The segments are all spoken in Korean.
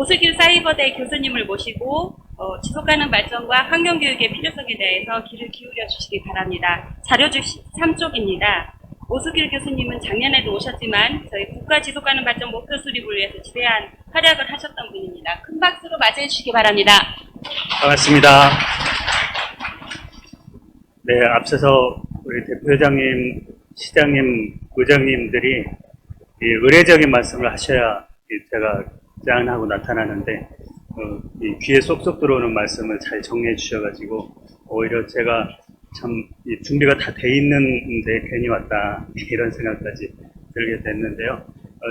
오수길 사이버대 교수님을 모시고 지속가능 발전과 환경교육의 필요성에 대해서 귀를 기울여 주시기 바랍니다. 자료주시 3쪽입니다. 오수길 교수님은 작년에도 오셨지만 저희 국가 지속가능 발전 목표 수립을 위해서 지대한 활약을 하셨던 분입니다. 큰 박수로 맞이해 주시기 바랍니다. 반갑습니다. 네, 앞서서 우리 대표회장님, 시장님, 의장님들이 이 의례적인 말씀을 하셔야 제가 짠하고 나타나는데 이 귀에 쏙쏙 들어오는 말씀을 잘 정리해 주셔가지고 오히려 제가 참 준비가 다 돼 있는데 괜히 왔다 이런 생각까지 들게 됐는데요.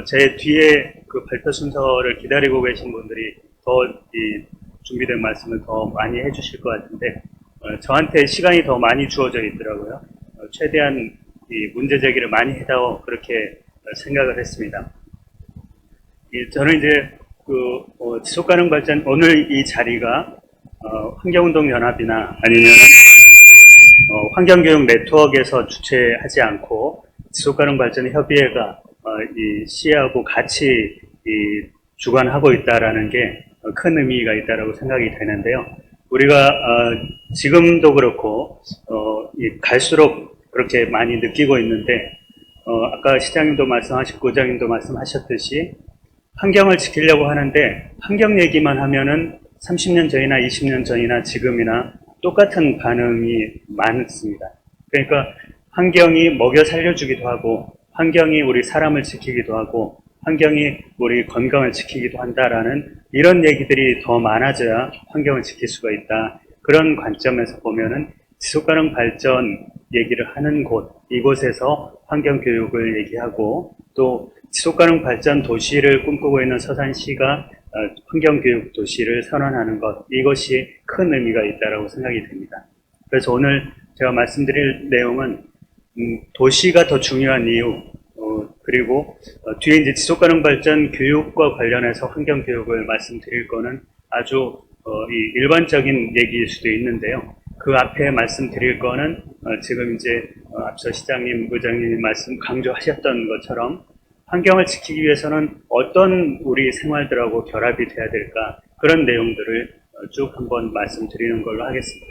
제 뒤에 그 발표 순서를 기다리고 계신 분들이 더 이 준비된 말씀을 더 많이 해주실 것 같은데 저한테 시간이 더 많이 주어져 있더라고요. 최대한 이 문제 제기를 많이 해다오 그렇게 생각을 했습니다. 저는 이제 지속가능 발전 오늘 이 자리가 환경운동연합이나 아니면 환경교육 네트워크에서 주최하지 않고 지속가능 발전 협의회가 이 시하고 같이 주관하고 있다라는 게 큰 의미가 있다라고 생각이 되는데요. 우리가 지금도 그렇고 갈수록 그렇게 많이 느끼고 있는데 아까 시장님도 말씀하셨고 의장님도 말씀하셨듯이 환경을 지키려고 하는데 환경 얘기만 하면은 30년 전이나 20년 전이나 지금이나 똑같은 반응이 많습니다. 그러니까 환경이 먹여 살려주기도 하고 환경이 우리 사람을 지키기도 하고 환경이 우리 건강을 지키기도 한다라는 이런 얘기들이 더 많아져야 환경을 지킬 수가 있다. 그런 관점에서 보면은 지속가능 발전 얘기를 하는 이곳에서 환경교육을 얘기하고 또 지속가능 발전 도시를 꿈꾸고 있는 서산시가 환경교육 도시를 선언하는 것, 이것이 큰 의미가 있다고 생각이 됩니다. 그래서 오늘 제가 말씀드릴 내용은 도시가 더 중요한 이유, 그리고 뒤에 이제 지속가능 발전 교육과 관련해서 환경교육을 말씀드릴 거는 아주 일반적인 얘기일 수도 있는데요. 그 앞에 말씀드릴 거는 지금 이제 앞서 시장님, 의장님이 강조하셨던 것처럼 환경을 지키기 위해서는 어떤 우리 생활들하고 결합이 돼야 될까 그런 내용들을 쭉 한번 말씀드리는 걸로 하겠습니다.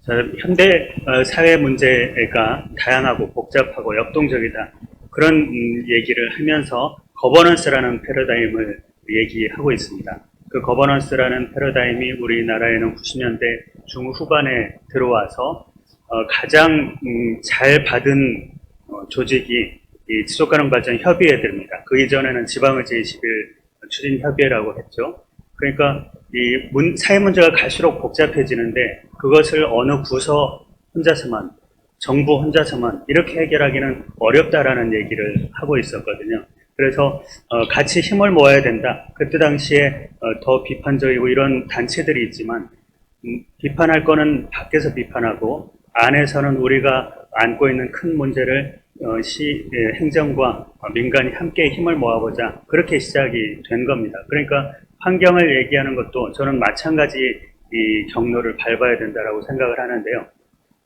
자, 현대 사회 문제가 다양하고 복잡하고 역동적이다 그런 얘기를 하면서 거버넌스라는 패러다임을 얘기하고 있습니다. 그 거버넌스라는 패러다임이 우리나라에는 90년대 중후반에 들어와서 가장 잘 받은 조직이 이 지속가능 발전 협의회들입니다. 그 이전에는 지방의제 21 추진협의회라고 했죠. 그러니까 이 사회 문제가 갈수록 복잡해지는데 그것을 어느 부서 혼자서만, 정부 혼자서만 이렇게 해결하기는 어렵다라는 얘기를 하고 있었거든요. 그래서 같이 힘을 모아야 된다. 그때 당시에 더 비판적이고 이런 단체들이 있지만 비판할 거는 밖에서 비판하고 안에서는 우리가 안고 있는 큰 문제를 행정과 민간이 함께 힘을 모아보자 그렇게 시작이 된 겁니다. 그러니까 환경을 얘기하는 것도 저는 마찬가지 이 경로를 밟아야 된다라고 생각을 하는데요.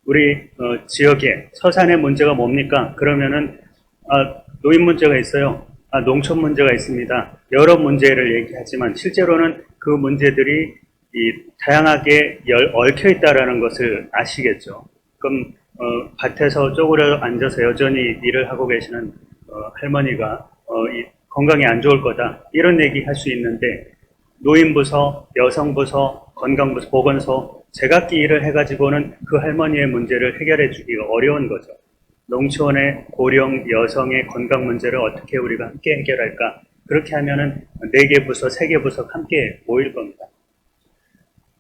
우리 지역에 서산의 문제가 뭡니까? 그러면은 노인 문제가 있어요. 농촌 문제가 있습니다. 여러 문제를 얘기하지만 실제로는 그 문제들이 다양하게 얽혀 있다라는 것을 아시겠죠. 그럼 밭에서 쪼그려 앉아서 여전히 일을 하고 계시는 할머니가 건강이 안 좋을 거다 이런 얘기 할 수 있는데 노인부서, 여성부서, 건강부서, 보건소 제각기 일을 해가지고는 그 할머니의 문제를 해결해 주기가 어려운 거죠. 농촌의 고령 여성의 건강 문제를 어떻게 우리가 함께 해결할까? 그렇게 하면은 4개 부서, 3개 부서 함께 모일 겁니다.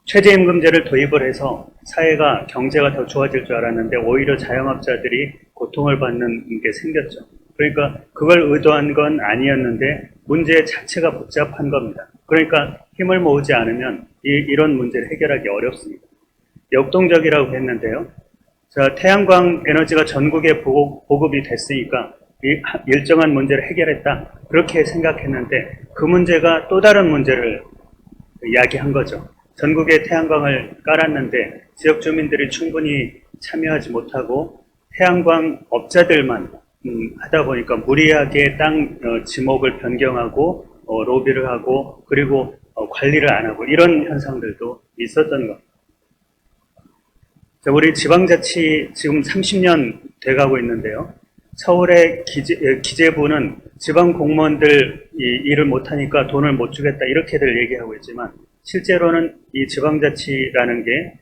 최저임금제를 도입을 해서 사회가 경제가 더 좋아질 줄 알았는데 오히려 자영업자들이 고통을 받는 게 생겼죠. 그러니까 그걸 의도한 건 아니었는데 문제 자체가 복잡한 겁니다. 그러니까 힘을 모으지 않으면 이런 문제를 해결하기 어렵습니다. 역동적이라고 했는데요. 자, 태양광 에너지가 전국에 보급이 됐으니까 일정한 문제를 해결했다. 그렇게 생각했는데 그 문제가 또 다른 문제를 이야기한 거죠. 전국에 태양광을 깔았는데 지역 주민들이 충분히 참여하지 못하고 태양광 업자들만 하다 보니까 무리하게 땅 지목을 변경하고 로비를 하고 그리고 관리를 안 하고 이런 현상들도 있었던 겁니다. 우리 지방자치 지금 30년 돼가고 있는데요. 서울의 기재부는 지방 공무원들 일을 못하니까 돈을 못 주겠다 이렇게들 얘기하고 있지만 실제로는 이 지방자치라는 게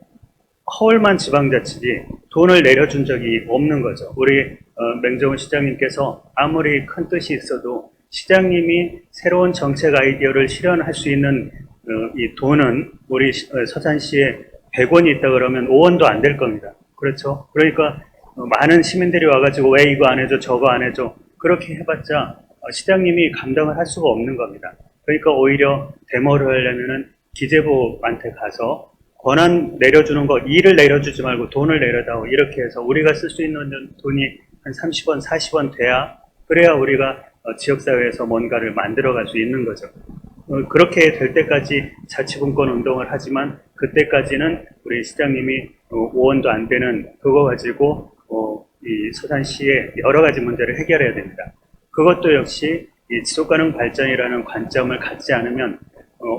허울만 지방자치지 돈을 내려준 적이 없는 거죠. 우리 맹정훈 시장님께서 아무리 큰 뜻이 있어도 시장님이 새로운 정책 아이디어를 실현할 수 있는 이 돈은 우리 서산시에 100원이 있다 그러면 5원도 안 될 겁니다. 그렇죠? 그러니까 많은 시민들이 와가지고 왜 이거 안 해줘 저거 안 해줘 그렇게 해봤자 시장님이 감당을 할 수가 없는 겁니다. 그러니까 오히려 데모를 하려면은 기재부한테 가서 권한 내려주는 거 일을 내려주지 말고 돈을 내려다오 이렇게 해서 우리가 쓸 수 있는 돈이 한 30원 40원 돼야 그래야 우리가 지역사회에서 뭔가를 만들어갈 수 있는 거죠. 그렇게 될 때까지 자치분권 운동을 하지만 그때까지는 우리 시장님이 5원도 안 되는 그거 가지고 이 서산시의 여러 가지 문제를 해결해야 됩니다. 그것도 역시 이 지속가능 발전이라는 관점을 갖지 않으면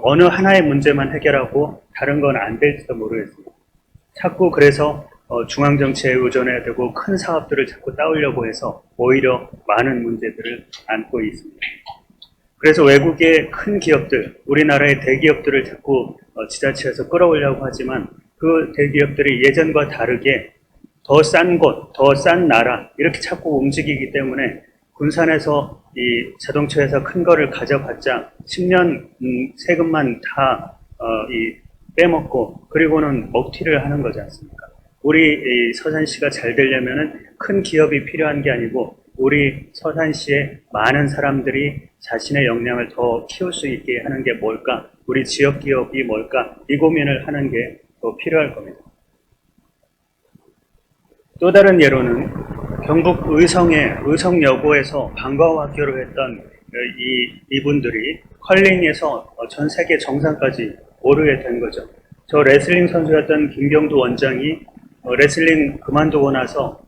어느 하나의 문제만 해결하고 다른 건 안 될지도 모르겠습니다. 자꾸 그래서 중앙정치에 의존해야 되고 큰 사업들을 자꾸 따오려고 해서 오히려 많은 문제들을 안고 있습니다. 그래서 외국의 큰 기업들, 우리나라의 대기업들을 자꾸 지자체에서 끌어오려고 하지만 그 대기업들이 예전과 다르게 더 싼 곳, 더 싼 나라 이렇게 자꾸 움직이기 때문에 군산에서 이 자동차 회사 큰 거를 가져봤자 10년 세금만 다 빼먹고 그리고는 먹튀를 하는 거지 않습니까? 우리 서산시가 잘 되려면은 큰 기업이 필요한 게 아니고 우리 서산시에 많은 사람들이 자신의 역량을 더 키울 수 있게 하는 게 뭘까? 우리 지역 기업이 뭘까? 이 고민을 하는 게 더 필요할 겁니다. 또 다른 예로는 경북 의성여고에서 방과후 학교를 했던 이분들이 컬링에서 전 세계 정상까지 오르게 된 거죠. 저 레슬링 선수였던 김경두 원장이 레슬링 그만두고 나서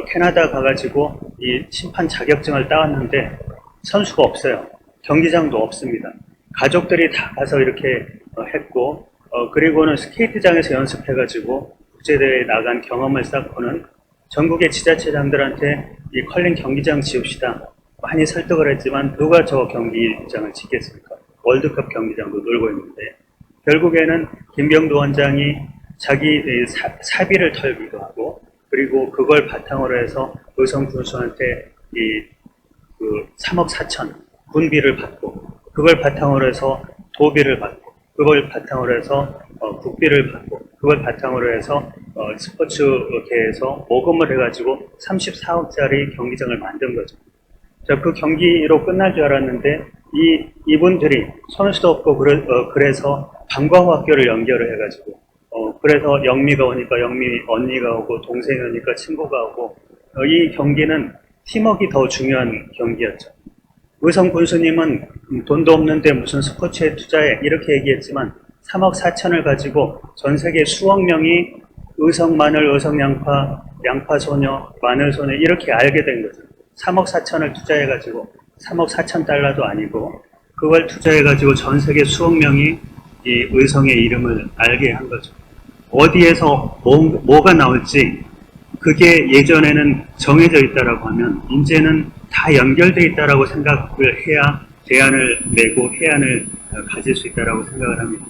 캐나다 가가지고 이 심판 자격증을 따왔는데 선수가 없어요. 경기장도 없습니다. 가족들이 다 가서 이렇게 했고 그리고는 스케이트장에서 연습해가지고 국제대회에 나간 경험을 쌓고는 전국의 지자체장들한테 이 컬링 경기장 지읍시다. 많이 설득을 했지만 누가 저 경기장을 짓겠습니까? 월드컵 경기장도 놀고 있는데 결국에는 김경두 원장이 자기 사비를 털기도 하고 그리고 그걸 바탕으로 해서 의성 군수한테 3억 4천 군비를 받고 그걸 바탕으로 해서 도비를 받고 그걸 바탕으로 해서 국비를 받고 그걸 바탕으로 해서 스포츠계에서 모금을 해가지고 34억짜리 경기장을 만든 거죠. 자, 그 경기로 끝날 줄 알았는데 이분들이 선수도 없고 그래서 방과후 학교를 연결을 해가지고 그래서 영미가 오니까 영미 언니가 오고 동생이 오니까 친구가 오고 이 경기는 팀워크가 더 중요한 경기였죠. 의성 군수님은 돈도 없는데 무슨 스포츠에 투자해 이렇게 얘기했지만 3억 4천을 가지고 전 세계 수억 명이 의성 마늘, 의성 양파, 양파 소녀, 마늘 소녀 이렇게 알게 된 거죠. 3억 4천을 투자해가지고 3억 4천 달러도 아니고 그걸 투자해가지고 전 세계 수억 명이 이 의성의 이름을 알게 한 거죠. 어디에서 뭐가 나올지 그게 예전에는 정해져 있다라고 하면 이제는 다 연결돼 있다라고 생각을 해야 대안을 내고 해안을 가질 수 있다라고 생각을 합니다.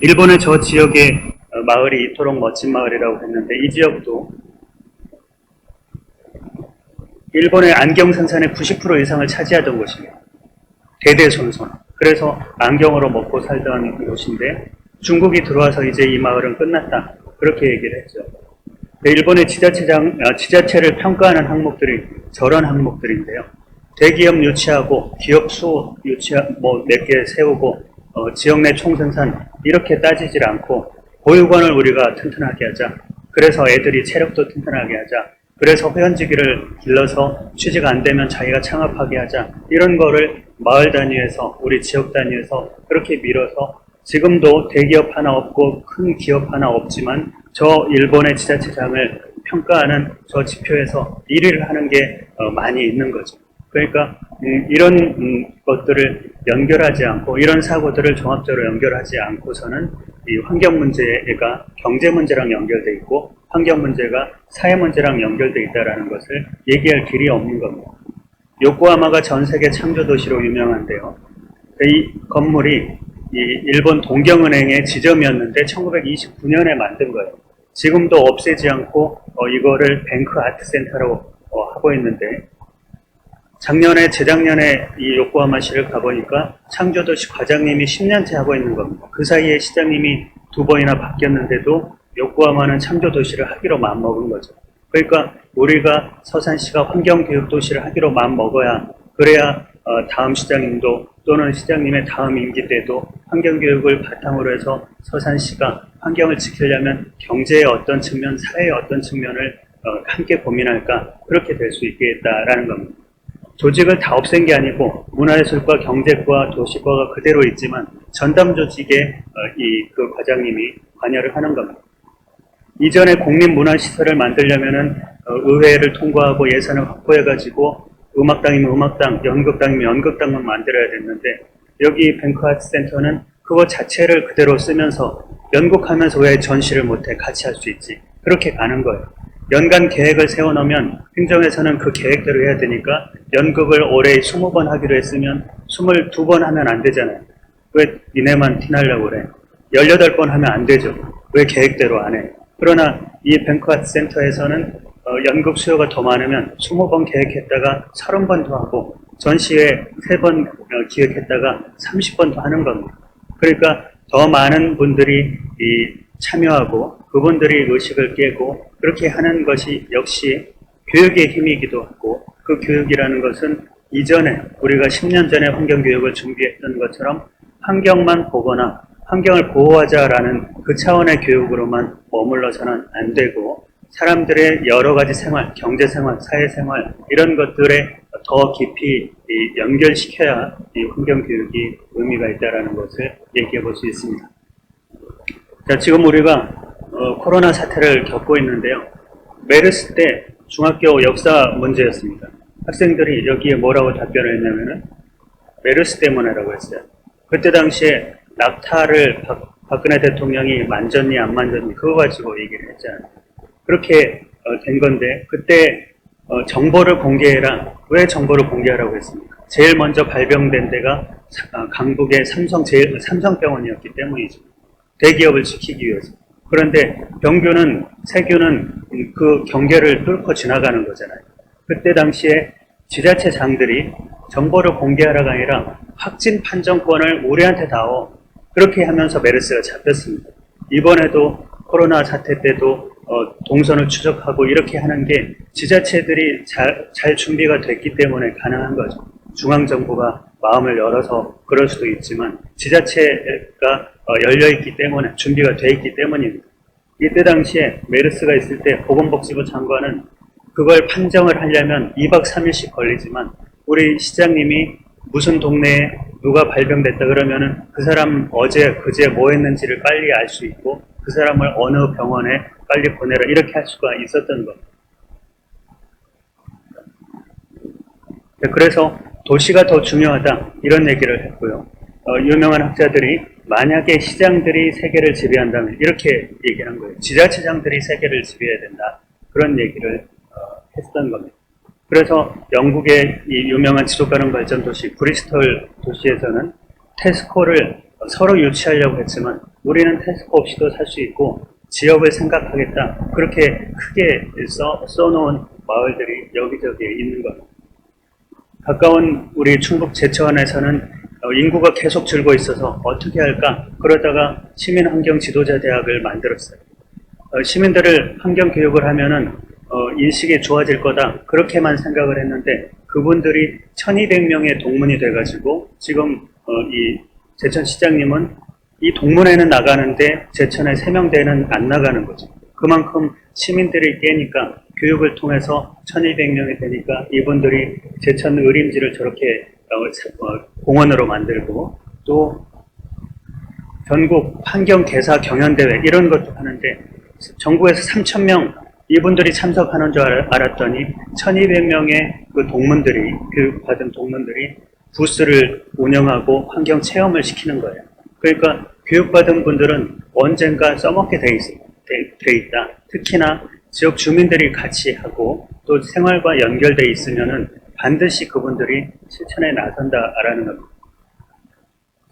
일본의 저 지역의 마을이 이토록 멋진 마을이라고 했는데 이 지역도 일본의 안경생산의 90% 이상을 차지하던 곳입니다. 대대손손. 그래서 안경으로 먹고 살던 곳인데 중국이 들어와서 이제 이 마을은 끝났다. 그렇게 얘기를 했죠. 일본의 지자체를 평가하는 항목들이 저런 항목들인데요. 대기업 유치하고 기업 수 몇 개 세우고 지역 내 총생산 이렇게 따지질 않고 보육원을 우리가 튼튼하게 하자. 그래서 애들이 체력도 튼튼하게 하자. 그래서 회원직위를 길러서 취직 안 되면 자기가 창업하게 하자. 이런 거를 마을 단위에서 우리 지역 단위에서 그렇게 밀어서 지금도 대기업 하나 없고 큰 기업 하나 없지만 저 일본의 지자체장을 평가하는 저 지표에서 1위를 하는 게 많이 있는 거죠. 그러니까 이런 것들을 연결하지 않고 이런 사고들을 종합적으로 연결하지 않고서는 이 환경 문제가 경제 문제랑 연결돼 있고 환경 문제가 사회 문제랑 연결돼 있다라는 것을 얘기할 길이 없는 겁니다. 요코하마가 전 세계 창조 도시로 유명한데요. 이 건물이 이 일본 동경은행의 지점이었는데 1929년에 만든 거예요. 지금도 없애지 않고 이거를 뱅크 아트센터로 하고 있는데 작년에 재작년에 이 요코하마시를 가보니까 창조도시 과장님이 10년째 하고 있는 겁니다. 그 사이에 시장님이 2번이나 바뀌었는데도 요코하마는 창조도시를 하기로 마음먹은 거죠. 그러니까 우리가 서산시가 환경교육도시를 하기로 마음먹어야 그래야 다음 시장님도 또는 시장님의 다음 임기 때도 환경교육을 바탕으로 해서 서산시가 환경을 지키려면 경제의 어떤 측면, 사회의 어떤 측면을 함께 고민할까 그렇게 될 수 있겠다라는 겁니다. 조직을 다 없앤 게 아니고 문화예술과 경제과 도시과가 그대로 있지만 전담 조직에 그 과장님이 관여를 하는 겁니다. 이전에 공립문화시설을 만들려면은 의회를 통과하고 예산을 확보해가지고 음악당이면 음악당, 연극당이면 연극당만 만들어야 됐는데 여기 뱅크아트센터는 그거 자체를 그대로 쓰면서 연극하면서 왜 전시를 못해 같이 할 수 있지 그렇게 가는 거예요. 연간 계획을 세워놓으면 행정에서는 그 계획대로 해야 되니까 연극을 올해 20번 하기로 했으면 22번 하면 안 되잖아요. 왜 니네만 티나려고 그래? 18번 하면 안 되죠. 왜 계획대로 안 해? 그러나 이 뱅크아트 센터에서는 연극 수요가 더 많으면 20번 계획했다가 30번 더 하고 전시회 3번 기획했다가 30번 더 하는 겁니다. 그러니까 더 많은 분들이 참여하고 그분들이 의식을 깨고 그렇게 하는 것이 역시 교육의 힘이기도 하고 그 교육이라는 것은 이전에 우리가 10년 전에 환경교육을 준비했던 것처럼 환경만 보거나 환경을 보호하자라는 그 차원의 교육으로만 머물러서는 안 되고 사람들의 여러 가지 생활, 경제생활, 사회생활 이런 것들에 더 깊이 연결시켜야 이 환경교육이 의미가 있다는 것을 얘기해 볼 수 있습니다. 자, 지금 우리가 코로나 사태를 겪고 있는데요. 메르스 때 중학교 역사 문제였습니다. 학생들이 여기에 뭐라고 답변을 했냐면은 메르스 때문에라고 했어요. 그때 당시에 낙타를 박근혜 대통령이 만졌니 안 만졌니 그거 가지고 얘기를 했잖아요. 그렇게 된 건데 그때 정보를 공개해라. 왜 정보를 공개하라고 했습니까? 제일 먼저 발병된 데가 강북의 삼성병원이었기 때문이죠. 대기업을 지키기 위해서. 그런데 세균은 그 경계를 뚫고 지나가는 거잖아요. 그때 당시에 지자체장들이 정보를 공개하라가 아니라 확진 판정권을 우리한테 다오. 그렇게 하면서 메르스가 잡혔습니다. 이번에도 코로나 사태 때도 동선을 추적하고 이렇게 하는 게 지자체들이 잘 준비가 됐기 때문에 가능한 거죠. 중앙정부가 마음을 열어서 그럴 수도 있지만 지자체가 열려있기 때문에 준비가 돼 있기 때문입니다. 이때 당시에 메르스가 있을 때 보건복지부 장관은 그걸 판정을 하려면 2박 3일씩 걸리지만 우리 시장님이 무슨 동네에 누가 발병됐다 그러면은 그 사람 어제 그제 뭐 했는지를 빨리 알 수 있고 그 사람을 어느 병원에 빨리 보내라 이렇게 할 수가 있었던 겁니다. 그래서 도시가 더 중요하다 이런 얘기를 했고요. 유명한 학자들이 만약에 시장들이 세계를 지배한다면 이렇게 얘기한 거예요. 지자체장들이 세계를 지배해야 된다. 그런 얘기를 했던 겁니다. 그래서 영국의 이 유명한 지속가능 발전 도시 브리스톨 도시에서는 테스코를 서로 유치하려고 했지만 우리는 테스코 없이도 살 수 있고 지역을 생각하겠다. 그렇게 크게 써놓은 마을들이 여기저기에 있는 겁니다. 가까운 우리 충북 제천에서는 인구가 계속 줄고 있어서 어떻게 할까? 그러다가 시민환경지도자대학을 만들었어요. 시민들을 환경교육을 하면은 인식이 좋아질 거다. 그렇게만 생각을 했는데 그분들이 1200명의 동문이 돼가지고 지금 이 제천시장님은 이 동문회는 나가는데 제천의 세명대는 안 나가는 거죠. 그만큼 시민들이 깨니까 교육을 통해서 1200명이 되니까 이분들이 제천 의림지를 저렇게 공원으로 만들고 또 전국 환경개사 경연대회 이런 것도 하는데 전국에서 3000명 이분들이 참석하는 줄 알았더니 1200명의 그 동문들이, 교육받은 동문들이 부스를 운영하고 환경 체험을 시키는 거예요. 그러니까 교육받은 분들은 언젠가 써먹게 돼 있다. 특히나 지역 주민들이 같이 하고 또 생활과 연결돼 있으면은 반드시 그분들이 실천에 나선다라는 겁니다.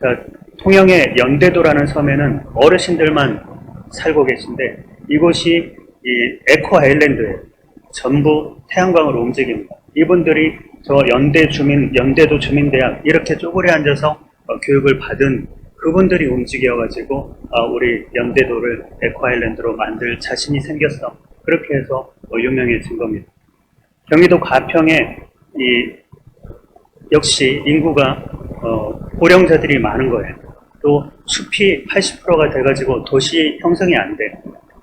자, 통영의 연대도라는 섬에는 어르신들만 살고 계신데 이곳이 이 에코 아일랜드예요. 전부 태양광으로 움직입니다. 이분들이 저 연대도 주민대학 이렇게 쪼그려 앉아서 교육을 받은 그분들이 움직여가지고 우리 연대도를 에코 아일랜드로 만들 자신이 생겼어. 그렇게 해서 유명해진 겁니다. 경기도 가평에 역시 인구가 고령자들이 많은 거예요. 또 숲이 80%가 돼가지고 도시 형성이 안 돼.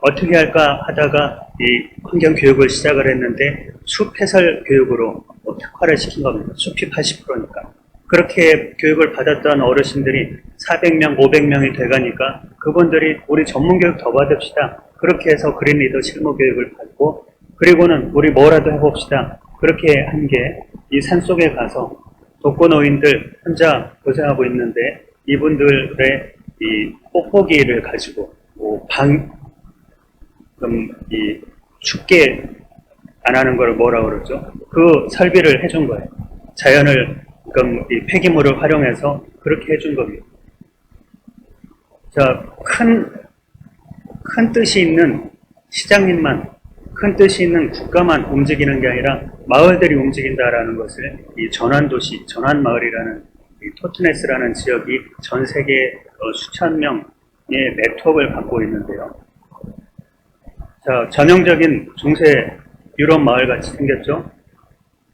어떻게 할까 하다가 이 환경 교육을 시작을 했는데 숲 해설 교육으로 특화를 시킨 겁니다. 숲이 80%니까. 그렇게 교육을 받았던 어르신들이 400명, 500명이 돼가니까 그분들이 우리 전문교육 더 받읍시다. 그렇게 해서 그린리더 실무 교육을 받고 그리고는 우리 뭐라도 해봅시다. 그렇게 한 게 이 산속에 가서 독거노인들 혼자 고생하고 있는데 이분들의 이 뽁뽁이를 가지고 이 춥게 안 하는 걸 뭐라 그러죠? 그 설비를 해준 거예요. 자연을 이 폐기물을 활용해서 그렇게 해준 겁니다. 자, 큰 뜻이 있는 시장님만, 큰 뜻이 있는 국가만 움직이는 게 아니라 마을들이 움직인다라는 것을 이 전환도시, 전환마을이라는 이 토트네스라는 지역이 전 세계 수천 명의 네트워크를 갖고 있는데요. 자, 전형적인 중세 유럽 마을 같이 생겼죠.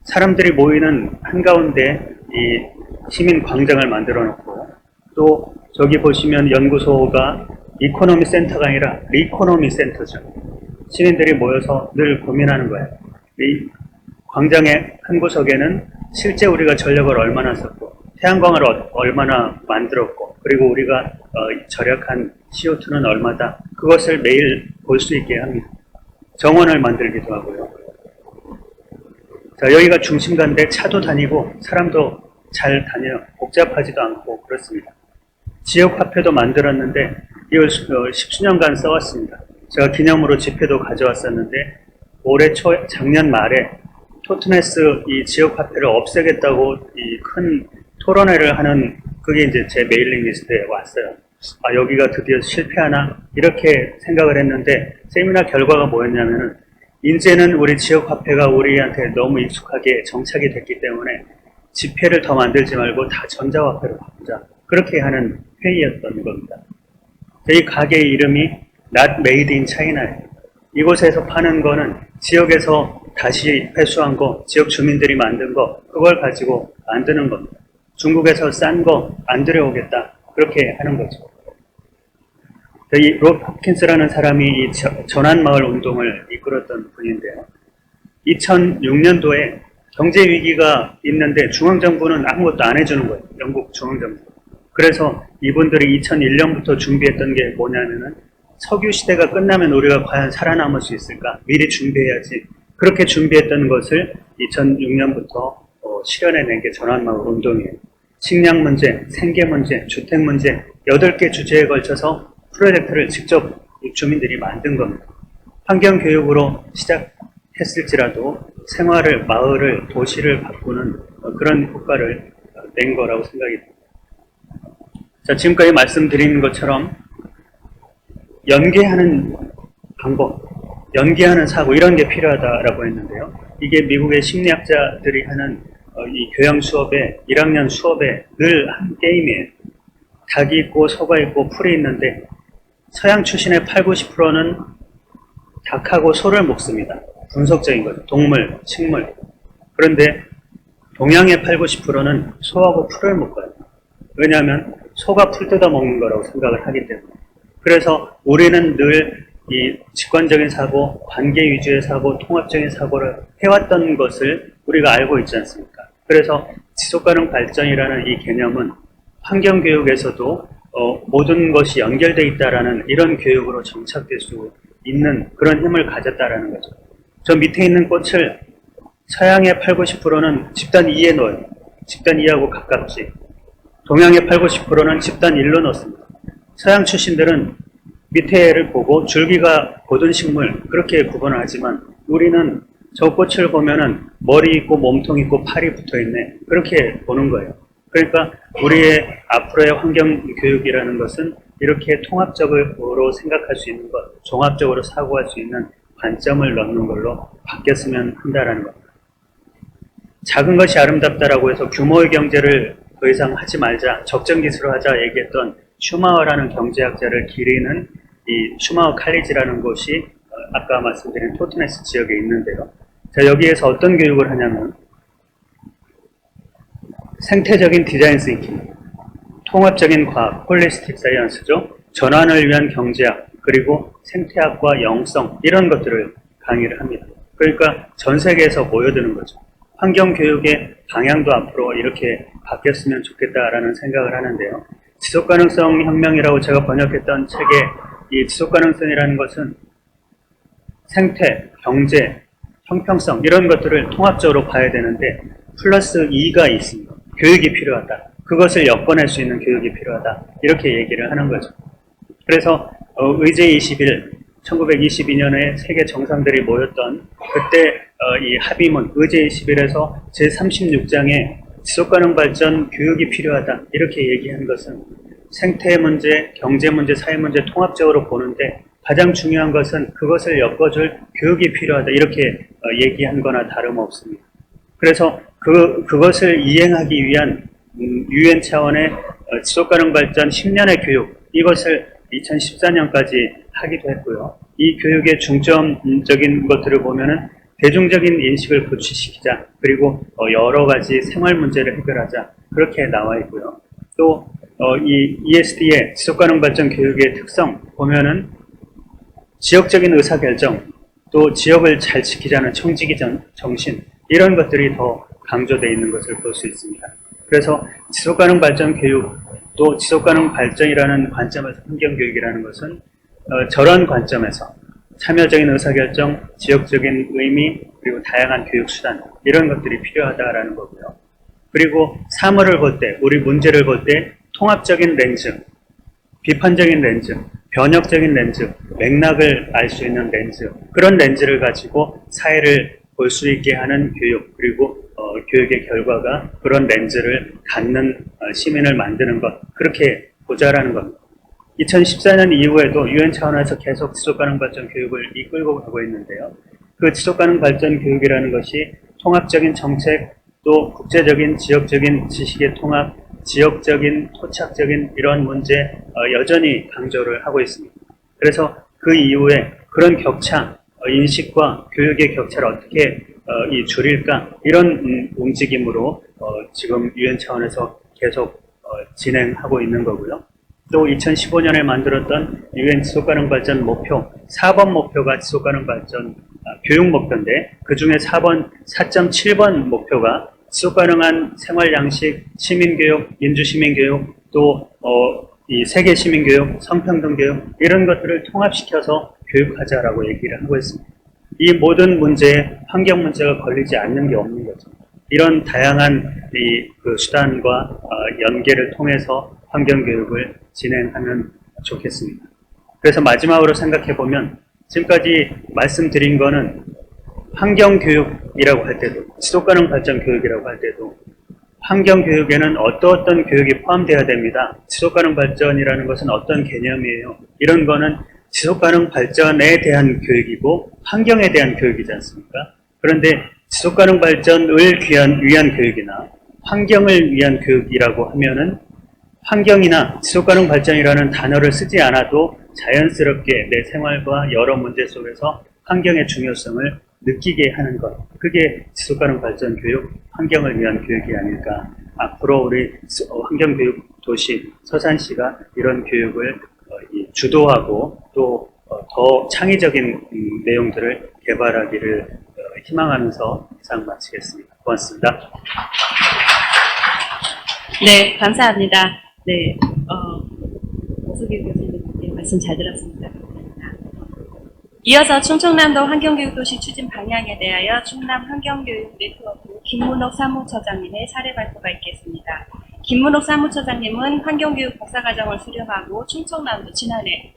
사람들이 모이는 한가운데 이 시민 광장을 만들어 놓고 또 저기 보시면 연구소가 이코노미 센터가 아니라 리코노미 센터죠. 시민들이 모여서 늘 고민하는 거예요. 이 광장의 한 구석에는 실제 우리가 전력을 얼마나 썼고 태양광을 얼마나 만들었고 그리고 우리가 절약한 CO2는 얼마다 그것을 매일 볼 수 있게 합니다. 정원을 만들기도 하고요. 자, 여기가 중심가인데 차도 다니고 사람도 잘 다녀요. 복잡하지도 않고 그렇습니다. 지역화폐도 만들었는데 이걸 10수년간 써왔습니다. 제가 기념으로 지폐도 가져왔었는데 작년 말에 토트네스 이 지역화폐를 없애겠다고 이 큰 토론회를 하는 그게 이제 제 메일링 리스트에 왔어요. 여기가 드디어 실패하나 이렇게 생각을 했는데 세미나 결과가 뭐였냐면은 이제는 우리 지역화폐가 우리한테 너무 익숙하게 정착이 됐기 때문에 지폐를 더 만들지 말고 다 전자화폐로 바꾸자. 그렇게 하는 회의였던 겁니다. 이 가게 이름이 Not Made in China예요. 이곳에서 파는 거는 지역에서 다시 회수한 거, 지역 주민들이 만든 거, 그걸 가지고 만드는 겁니다. 중국에서 싼 거 안 들여오겠다. 그렇게 하는 거죠. 이 롯 홉킨스라는 사람이 이 전환마을 운동을 이끌었던 분인데요. 2006년도에 경제 위기가 있는데 중앙정부는 아무것도 안 해주는 거예요. 영국 중앙정부. 그래서 이분들이 2001년부터 준비했던 게 뭐냐면은 석유 시대가 끝나면 우리가 과연 살아남을 수 있을까? 미리 준비해야지. 그렇게 준비했던 것을 2006년부터 실현해낸 게 전환마을 운동이에요. 식량 문제, 생계 문제, 주택 문제 8개 주제에 걸쳐서 프로젝트를 직접 주민들이 만든 겁니다. 환경교육으로 시작했을지라도 생활을, 마을을, 도시를 바꾸는 그런 효과를 낸 거라고 생각이 듭니다. 자, 지금까지 말씀드린 것처럼 연계하는 방법, 연계하는 사고 이런 게 필요하다라고 했는데요. 이게 미국의 심리학자들이 하는 이 교양 수업에 1학년 수업에 늘 한 게임이에요. 닭이 있고 소가 있고 풀이 있는데 서양 출신의 80~90%는 닭하고 소를 먹습니다. 분석적인 거죠. 동물, 식물. 그런데 동양의 80~90%는 소하고 풀을 먹어요. 왜냐하면 소가 풀 뜯어 먹는 거라고 생각을 하기 때문에. 그래서 우리는 늘 이 직관적인 사고, 관계 위주의 사고, 통합적인 사고를 해왔던 것을 우리가 알고 있지 않습니까? 그래서 지속가능 발전이라는 이 개념은 환경교육에서도 모든 것이 연결되어 있다라는 이런 교육으로 정착될 수 있는 그런 힘을 가졌다라는 거죠. 저 밑에 있는 꽃을 서양의 8, 90%는 집단 2에 넣어요. 집단 2하고 가깝지. 동양의 8, 90%는 집단 1로 넣습니다. 서양 출신들은 밑에를 보고 줄기가 고든 식물 그렇게 구분을 하지만 우리는 저 꽃을 보면은 머리 있고 몸통 있고 팔이 붙어 있네 그렇게 보는 거예요. 그러니까 우리의 앞으로의 환경 교육이라는 것은 이렇게 통합적으로 생각할 수 있는 것, 종합적으로 사고할 수 있는 관점을 넣는 걸로 바뀌었으면 한다라는 겁니다. 작은 것이 아름답다라고 해서 규모의 경제를 더 이상 하지 말자, 적정기술을 하자 얘기했던 슈마어라는 경제학자를 기리는 이 슈마어 칼리지라는 곳이 아까 말씀드린 토트네스 지역에 있는데요. 자, 여기에서 어떤 교육을 하냐면 생태적인 디자인 싱킹, 통합적인 과학, 홀리스틱 사이언스죠. 전환을 위한 경제학, 그리고 생태학과 영성 이런 것들을 강의를 합니다. 그러니까 전 세계에서 모여드는 거죠. 환경교육의 방향도 앞으로 이렇게 바뀌었으면 좋겠다라는 생각을 하는데요. 지속가능성 혁명이라고 제가 번역했던 책에 이 지속가능성이라는 것은 생태, 경제, 형평성 이런 것들을 통합적으로 봐야 되는데 플러스 2가 있습니다. 교육이 필요하다. 그것을 엮어낼 수 있는 교육이 필요하다. 이렇게 얘기를 하는 거죠. 그래서 의제21 1922년에 세계 정상들이 모였던 그때 이 합의문 의제21에서 제36장에 지속가능 발전 교육이 필요하다 이렇게 얘기한 것은 생태 문제, 경제 문제, 사회 문제 통합적으로 보는데 가장 중요한 것은 그것을 엮어줄 교육이 필요하다 이렇게 얘기한 거나 다름없습니다. 그래서 그것을 이행하기 위한 UN 차원의 지속가능 발전 10년의 교육 이것을 2014년까지 하기도 했고요. 이 교육의 중점적인 것들을 보면은 대중적인 인식을 구축시키자 그리고 여러 가지 생활 문제를 해결하자 그렇게 나와 있고요. 또 이 ESD의 지속가능 발전 교육의 특성 보면은 지역적인 의사결정 또 지역을 잘 지키자는 청지기 정신 이런 것들이 더 강조되어 있는 것을 볼 수 있습니다. 그래서 지속가능 발전 교육 또 지속가능 발전이라는 관점에서 환경교육이라는 것은 저런 관점에서 참여적인 의사결정, 지역적인 의미, 그리고 다양한 교육수단 이런 것들이 필요하다라는 거고요. 그리고 사물을 볼 때, 우리 문제를 볼 때 통합적인 렌즈, 비판적인 렌즈, 변혁적인 렌즈, 맥락을 알 수 있는 렌즈 그런 렌즈를 가지고 사회를 볼 수 있게 하는 교육 그리고 교육의 결과가 그런 렌즈를 갖는 시민을 만드는 것 그렇게 보자라는 겁니다. 2014년 이후에도 UN 차원에서 계속 지속가능 발전 교육을 이끌고 가고 있는데요. 그 지속가능 발전 교육이라는 것이 통합적인 정책 또 국제적인 지역적인 지식의 통합 지역적인 토착적인 이런 문제 여전히 강조를 하고 있습니다. 그래서 그 이후에 그런 격차 인식과 교육의 격차를 어떻게 줄일까 이런 움직임으로 지금 UN 차원에서 계속 진행하고 있는 거고요. 또 2015년에 만들었던 UN 지속가능 발전 목표 4번 목표가 지속가능 발전 교육 목표인데 그 중에 4.7번 목표가 지속가능한 생활 양식, 시민교육, 민주시민교육, 또 이 세계 시민교육, 성평등 교육 이런 것들을 통합시켜서 교육하자라고 얘기를 하고 있습니다. 이 모든 문제에 환경 문제가 걸리지 않는 게 없는 거죠. 이런 다양한 그 수단과 연계를 통해서 환경 교육을 진행하면 좋겠습니다. 그래서 마지막으로 생각해 보면 지금까지 말씀드린 거는 환경 교육이라고 할 때도 지속가능 발전 교육이라고 할 때도 환경 교육에는 어떤 교육이 포함되어야 됩니다. 지속가능 발전이라는 것은 어떤 개념이에요? 이런 거는 지속가능 발전에 대한 교육이고 환경에 대한 교육이지 않습니까? 그런데 지속가능 발전을 위한 교육이나 환경을 위한 교육이라고 하면은 환경이나 지속가능 발전이라는 단어를 쓰지 않아도 자연스럽게 내 생활과 여러 문제 속에서 환경의 중요성을 느끼게 하는 것. 그게 지속가능 발전 교육, 환경을 위한 교육이 아닐까. 앞으로 우리 환경교육 도시 서산시가 이런 교육을 주도하고 또 더 창의적인 내용들을 개발하기를 희망하면서 이상 마치겠습니다. 고맙습니다. 네, 감사합니다. 네, 오수길 교수님 말씀 잘 들었습니다. 이어서 충청남도 환경교육도시 추진 방향에 대하여 충남 환경교육 네트워크 김문옥 사무처장님의 사례 발표가 있겠습니다. 김문옥 사무처장님은 환경교육 박사과정을 수료하고 충청남도 지난해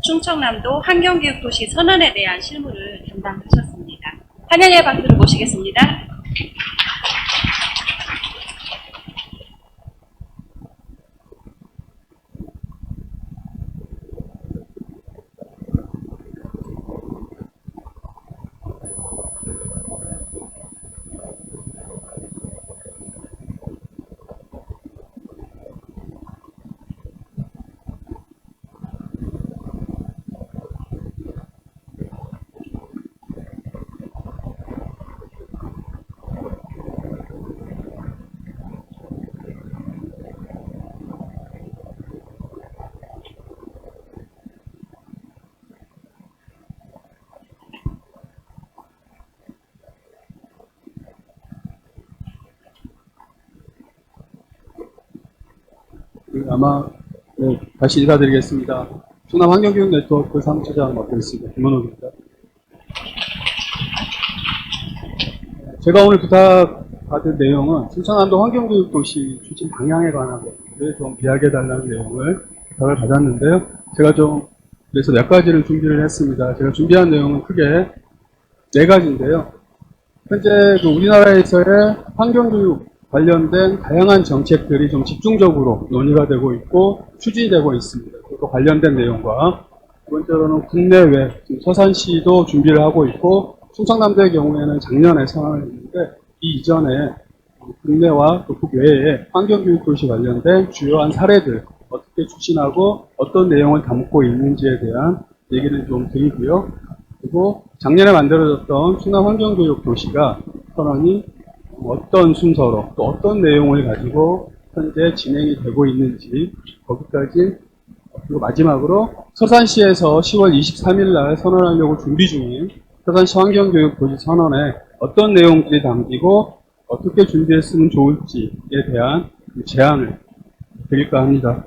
충청남도 환경교육도시 선언에 대한 실무를 담당하셨습니다. 환영의 박수를 모시겠습니다. 다시 인사드리겠습니다. 충남 환경교육 네트워크 사무처장 맡고 있습니다. 김문옥입니다. 제가 오늘 부탁받은 내용은 충청남도 환경교육도시 추진 방향에 관한 것들을 좀 이야기해달라는 내용을 부탁을 받았는데요. 제가 그래서 몇 가지를 준비를 했습니다. 제가 준비한 내용은 크게 4가지인데요. 현재 우리나라에서의 환경교육 관련된 다양한 정책들이 좀 집중적으로 논의가 되고 있고 추진되고 있습니다. 또 관련된 내용과 두 번째로는 국내외 서산시도 준비를 하고 있고 충청남도의 경우에는 작년에 선언을 했는데 이 이전에 국내와 또 국외에 환경교육도시 관련된 주요한 사례들 어떻게 추진하고 어떤 내용을 담고 있는지에 대한 얘기를 좀 드리고요. 그리고 작년에 만들어졌던 충남 환경교육도시가 선언이 어떤 순서로 또 어떤 내용을 가지고 현재 진행이 되고 있는지 거기까지, 그리고 마지막으로 서산시에서 10월 23일 날 선언하려고 준비 중인 서산시 환경교육도시 선언에 어떤 내용들이 담기고 어떻게 준비했으면 좋을지에 대한 제안을 드릴까 합니다.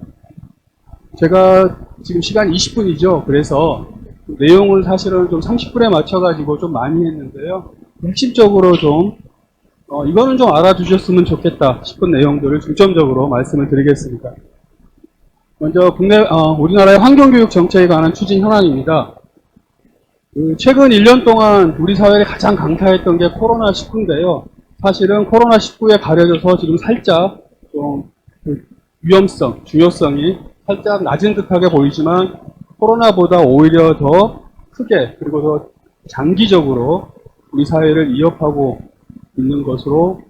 제가 지금 시간 20분이죠. 그래서 내용을 사실은 좀 30분에 맞춰가지고 좀 많이 했는데요. 핵심적으로 이거는 좀 알아두셨으면 좋겠다 싶은 내용들을 중점적으로 말씀을 드리겠습니다. 먼저 우리나라의 환경교육 정책에 관한 추진 현황입니다. 최근 1년 동안 우리 사회를 가장 강타했던 게 코로나19인데요. 사실은 코로나19에 가려져서 지금 살짝 위험성, 중요성이 살짝 낮은 듯하게 보이지만 코로나보다 오히려 더 크게 그리고 더 장기적으로 우리 사회를 위협하고 있는 것으로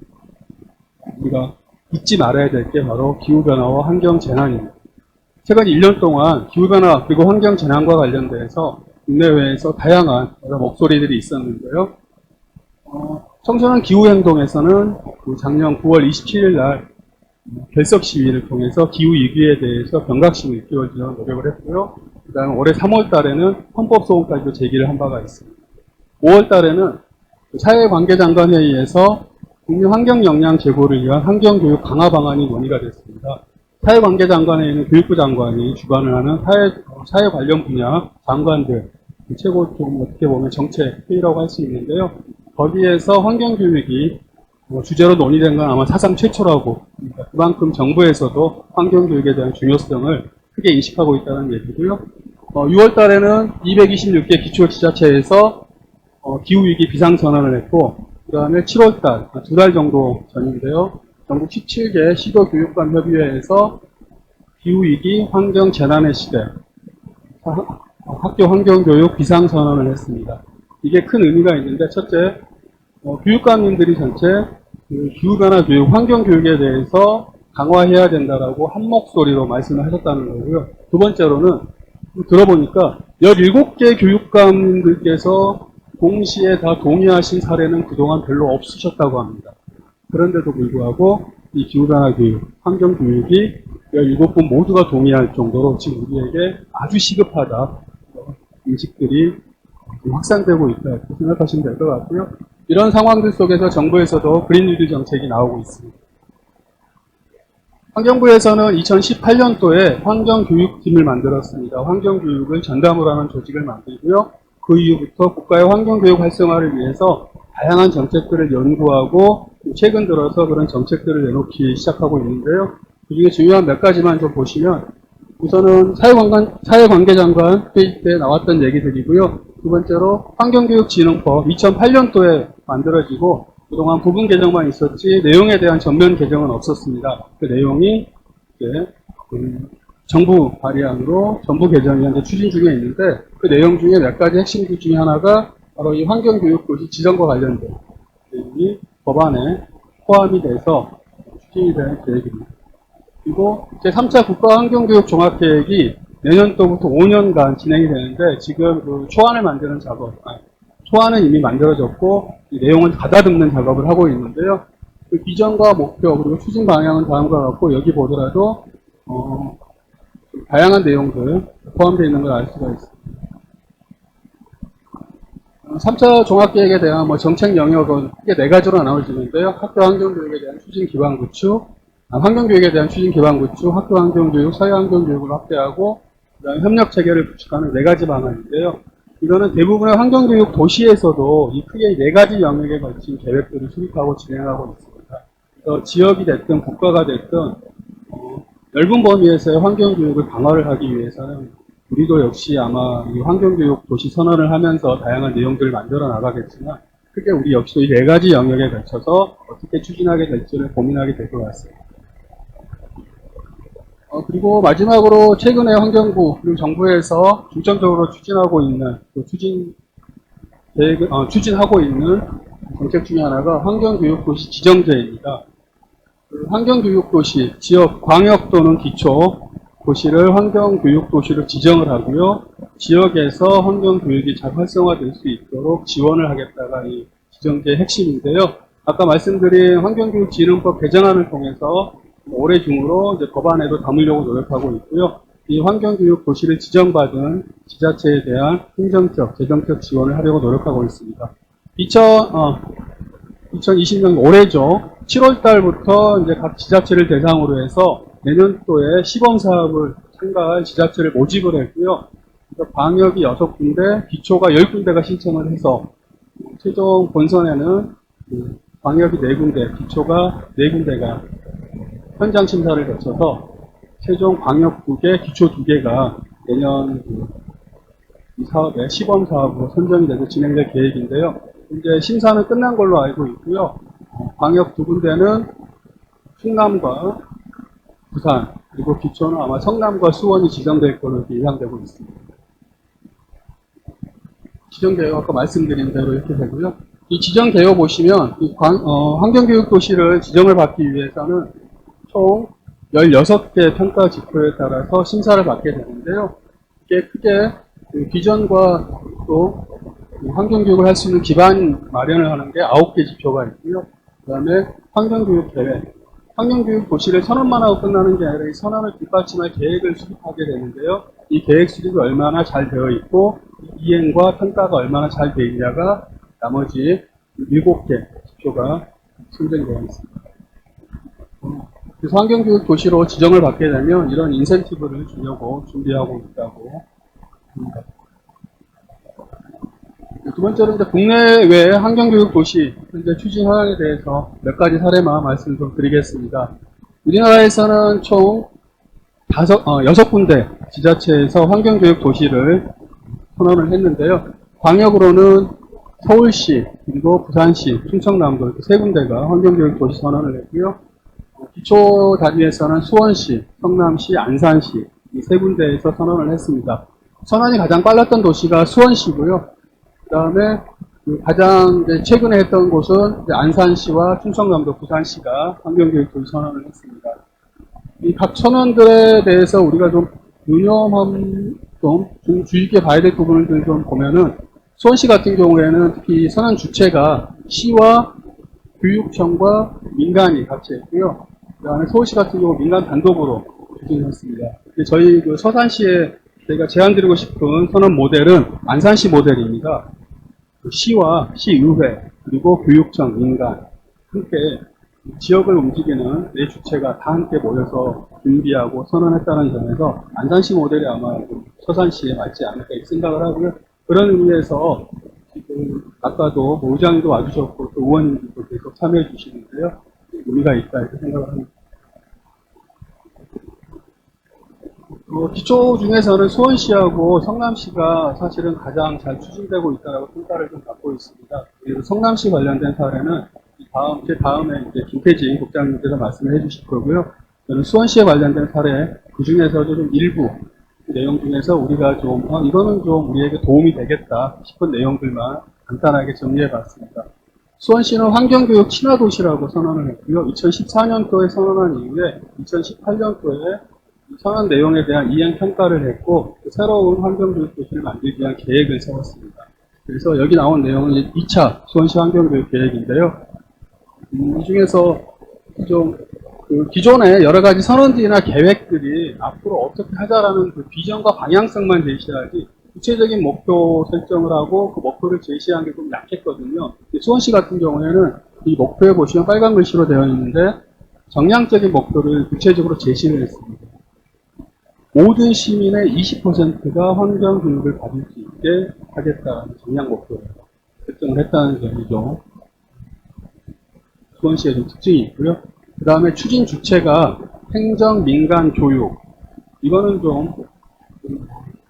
우리가 잊지 말아야 될 게 바로 기후변화와 환경재난입니다. 최근 1년 동안 기후변화 그리고 환경재난과 관련돼서 국내외에서 다양한 여러 목소리들이 있었는데요. 청소년 기후행동에서는 작년 9월 27일 날 결석 시위를 통해서 기후위기에 대해서 경각심을 일깨워주는 노력을 했고요. 그 다음 올해 3월 달에는 헌법소원까지도 제기를 한 바가 있습니다. 5월 달에는 사회관계장관회의에서 국민 환경 역량 제고를 위한 환경교육 강화 방안이 논의가 됐습니다. 사회관계장관회의는 교육부 장관이 주관을 하는 사회 관련 분야 장관들 최고 어떻게 보면 정책 회의라고 할 수 있는데요. 거기에서 환경교육이 주제로 논의된 건 아마 사상 최초라고, 그만큼 정부에서도 환경교육에 대한 중요성을 크게 인식하고 있다는 얘기고요. 6월 달에는 226개 기초지자체에서 기후위기 비상선언을 했고, 그 다음에 7월달, 2달 정도 전인데요. 전국 17개 시도교육감 협의회에서 기후위기 환경재난의 시대, 학교 환경교육 비상선언을 했습니다. 이게 큰 의미가 있는데, 첫째, 교육감님들이 전체 기후변화 교육, 환경교육에 대해서 강화해야 된다라고 한 목소리로 말씀을 하셨다는 거고요. 두 번째로는 들어보니까 17개 교육감님들께서 동시에 다 동의하신 사례는 그동안 별로 없으셨다고 합니다. 그런데도 불구하고 이 기후변화 교육, 환경교육이 17분 모두가 동의할 정도로 지금 우리에게 아주 시급하다 인식들이 확산되고 있다 이렇게 생각하시면 될 것 같고요. 이런 상황들 속에서 정부에서도 그린 뉴딜 정책이 나오고 있습니다. 환경부에서는 2018년도에 환경교육팀을 만들었습니다. 환경교육을 전담으로 하는 조직을 만들고요. 그 이후부터 국가의 환경교육 활성화를 위해서 다양한 정책들을 연구하고 최근 들어서 그런 정책들을 내놓기 시작하고 있는데요. 그중에 중요한 몇 가지만 좀 보시면 우선은 사회관계장관 회의 때 나왔던 얘기들이고요. 두 번째로 환경교육진흥법 2008년도에 만들어지고 그동안 부분 개정만 있었지 내용에 대한 전면 개정은 없었습니다. 그 내용이 이제 정부 발의안으로 전부 개정이 현재 추진 중에 있는데 그 내용 중에 몇 가지 핵심들 중에 하나가 바로 이 환경교육도시 지정과 관련된 내용이 법안에 포함이 돼서 추진이 될 계획입니다. 그리고 제3차 국가환경교육 종합계획이 내년도부터 5년간 진행이 되는데 지금 그 초안을 만드는 작업, 초안은 이미 만들어졌고 이 내용은 가다듬는 작업을 하고 있는데요. 그 비전과 목표 그리고 추진 방향은 다음과 같고 여기 보더라도 다양한 내용들 포함되어 있는 걸 알 수가 있습니다. 3차 종합계획에 대한 정책 영역은 크게 4가지로 나눠지는데요. 학교 환경교육에 대한 추진 기반 구축, 환경교육에 대한 추진 기반 구축, 학교 환경교육, 사회 환경교육을 확대하고 그다음에 협력 체계를 구축하는 4가지 방안인데요. 이거는 대부분의 환경교육 도시에서도 이 크게 4가지 영역에 걸친 계획들을 수립하고 진행하고 있습니다. 그래서 지역이 됐든 국가가 됐든 넓은 범위에서의 환경교육을 강화를 하기 위해서는 우리도 역시 아마 이 환경교육 도시 선언을 하면서 다양한 내용들을 만들어 나가겠지만 크게 우리 역시도 이 4가지 영역에 걸쳐서 어떻게 추진하게 될지를 고민하게 될 것 같습니다. 그리고 마지막으로 최근에 환경부 그리고 정부에서 중점적으로 추진하고 있는 추진하고 있는 정책 중에 하나가 환경교육도시 지정제입니다. 환경교육도시, 지역, 광역 또는 기초 도시를 환경교육도시로 지정을 하고요. 지역에서 환경교육이 잘 활성화될 수 있도록 지원을 하겠다가 이 지정제의 핵심인데요. 아까 말씀드린 환경교육진흥법 개정안을 통해서 올해 중으로 이제 법안에도 담으려고 노력하고 있고요. 이 환경교육 도시를 지정받은 지자체에 대한 행정적, 재정적 지원을 하려고 노력하고 있습니다. 2020년 올해죠. 7월 달부터 이제 각 지자체를 대상으로 해서 내년도에 시범 사업을 참가할 지자체를 모집을 했고요. 광역이 6군데, 기초가 10군데가 신청을 해서 최종 본선에는 광역이 4군데, 기초가 4군데가 현장 심사를 거쳐서 최종 광역 2개, 기초 2개가 내년 이 사업의 시범 사업으로 선정이 돼서 진행될 계획인데요. 이제 심사는 끝난 걸로 알고 있고요. 광역 2군데는 충남과 부산, 그리고 기초는 아마 성남과 수원이 지정될 걸로 예상되고 있습니다. 지정계획 아까 말씀드린 대로 이렇게 되고요. 이 지정계획 보시면 이 환경교육도시를 지정을 받기 위해서는 총 16개 평가 지표에 따라서 심사를 받게 되는데요. 이게 크게 비전과 또 환경교육을 할 수 있는 기반 마련을 하는 게 9개 지표가 있고요. 그 다음에 환경교육 계획. 환경교육 도시를 선언만 하고 끝나는 게 아니라 이 선언을 뒷받침할 계획을 수립하게 되는데요. 이 계획 수립이 얼마나 잘 되어 있고 이행과 평가가 얼마나 잘 되어 있냐가 나머지 7개 지표가 선정되어 있습니다. 그래서 환경교육 도시로 지정을 받게 되면 이런 인센티브를 주려고 준비하고 있다고 합니다. 두 번째로 이제 국내외 환경교육 도시 현재 추진 현황에 대해서 몇 가지 사례만 말씀 좀 드리겠습니다. 우리나라에서는 총 6군데 지자체에서 환경교육 도시를 선언을 했는데요. 광역으로는 서울시, 그리고 부산시, 충청남도 이렇게 3군데가 환경교육 도시 선언을 했고요. 기초 단위에서는 수원시, 성남시, 안산시 이 3군데에서 선언을 했습니다. 선언이 가장 빨랐던 도시가 수원시고요. 그 다음에 가장 최근에 했던 곳은 안산시와 충청남도, 부산시가 환경교육 도시 선언을 했습니다. 이 각 선언들에 대해서 우리가 좀 좀 주의 깊게 봐야 될 부분을 좀 보면은 수원시 같은 경우에는 특히 선언 주체가 시와 교육청과 민간이 같이 했고요. 그 다음에 서울시 같은 경우 민간 단독으로 추진했습니다. 저희 서산시에 저희가 제안드리고 싶은 선언 모델은 안산시 모델입니다. 시와 시의회 그리고 교육청, 민간 함께 지역을 움직이는 네 주체가 다 함께 모여서 준비하고 선언했다는 점에서 안산시 모델이 아마 좀 서산시에 맞지 않을까 이렇게 생각을 하고요. 그런 의미에서 지금 아까도 뭐 의장님도 와주셨고 또 의원님도 계속 참여해 주시는데요. 의미가 있다 이렇게 생각을 합니다. 기초 중에서는 수원시하고 성남시가 사실은 가장 잘 추진되고 있다고 평가를 좀 받고 있습니다. 그리고 성남시 관련된 사례는 제 다음에 이제 김태진 국장님께서 말씀을 해주실 거고요. 저는 수원시에 관련된 사례, 그 중에서도 좀 일부 내용 중에서 우리가 좀, 이거는 좀 우리에게 도움이 되겠다 싶은 내용들만 간단하게 정리해 봤습니다. 수원시는 환경교육 친화도시라고 선언을 했고요. 2014년도에 선언한 이후에 2018년도에 선언 내용에 대한 이행 평가를 했고 새로운 환경교육 도시를 만들기 위한 계획을 세웠습니다. 그래서 여기 나온 내용은 2차 수원시 환경교육 계획인데요. 이 중에서 좀 기존의 여러 가지 선언들이나 계획들이 앞으로 어떻게 하자라는 그 비전과 방향성만 제시하지 구체적인 목표 설정을 하고 그 목표를 제시한 게 좀 약했거든요. 수원시 같은 경우에는 이 목표에 보시면 빨간 글씨로 되어 있는데 정량적인 목표를 구체적으로 제시를 했습니다. 모든 시민의 20%가 환경 교육을 받을 수 있게 하겠다는 정량 목표를 설정을 했다는 점이죠. 수원시의 좀 특징이 있고요. 그 다음에 추진 주체가 행정, 민간, 교육. 이거는 좀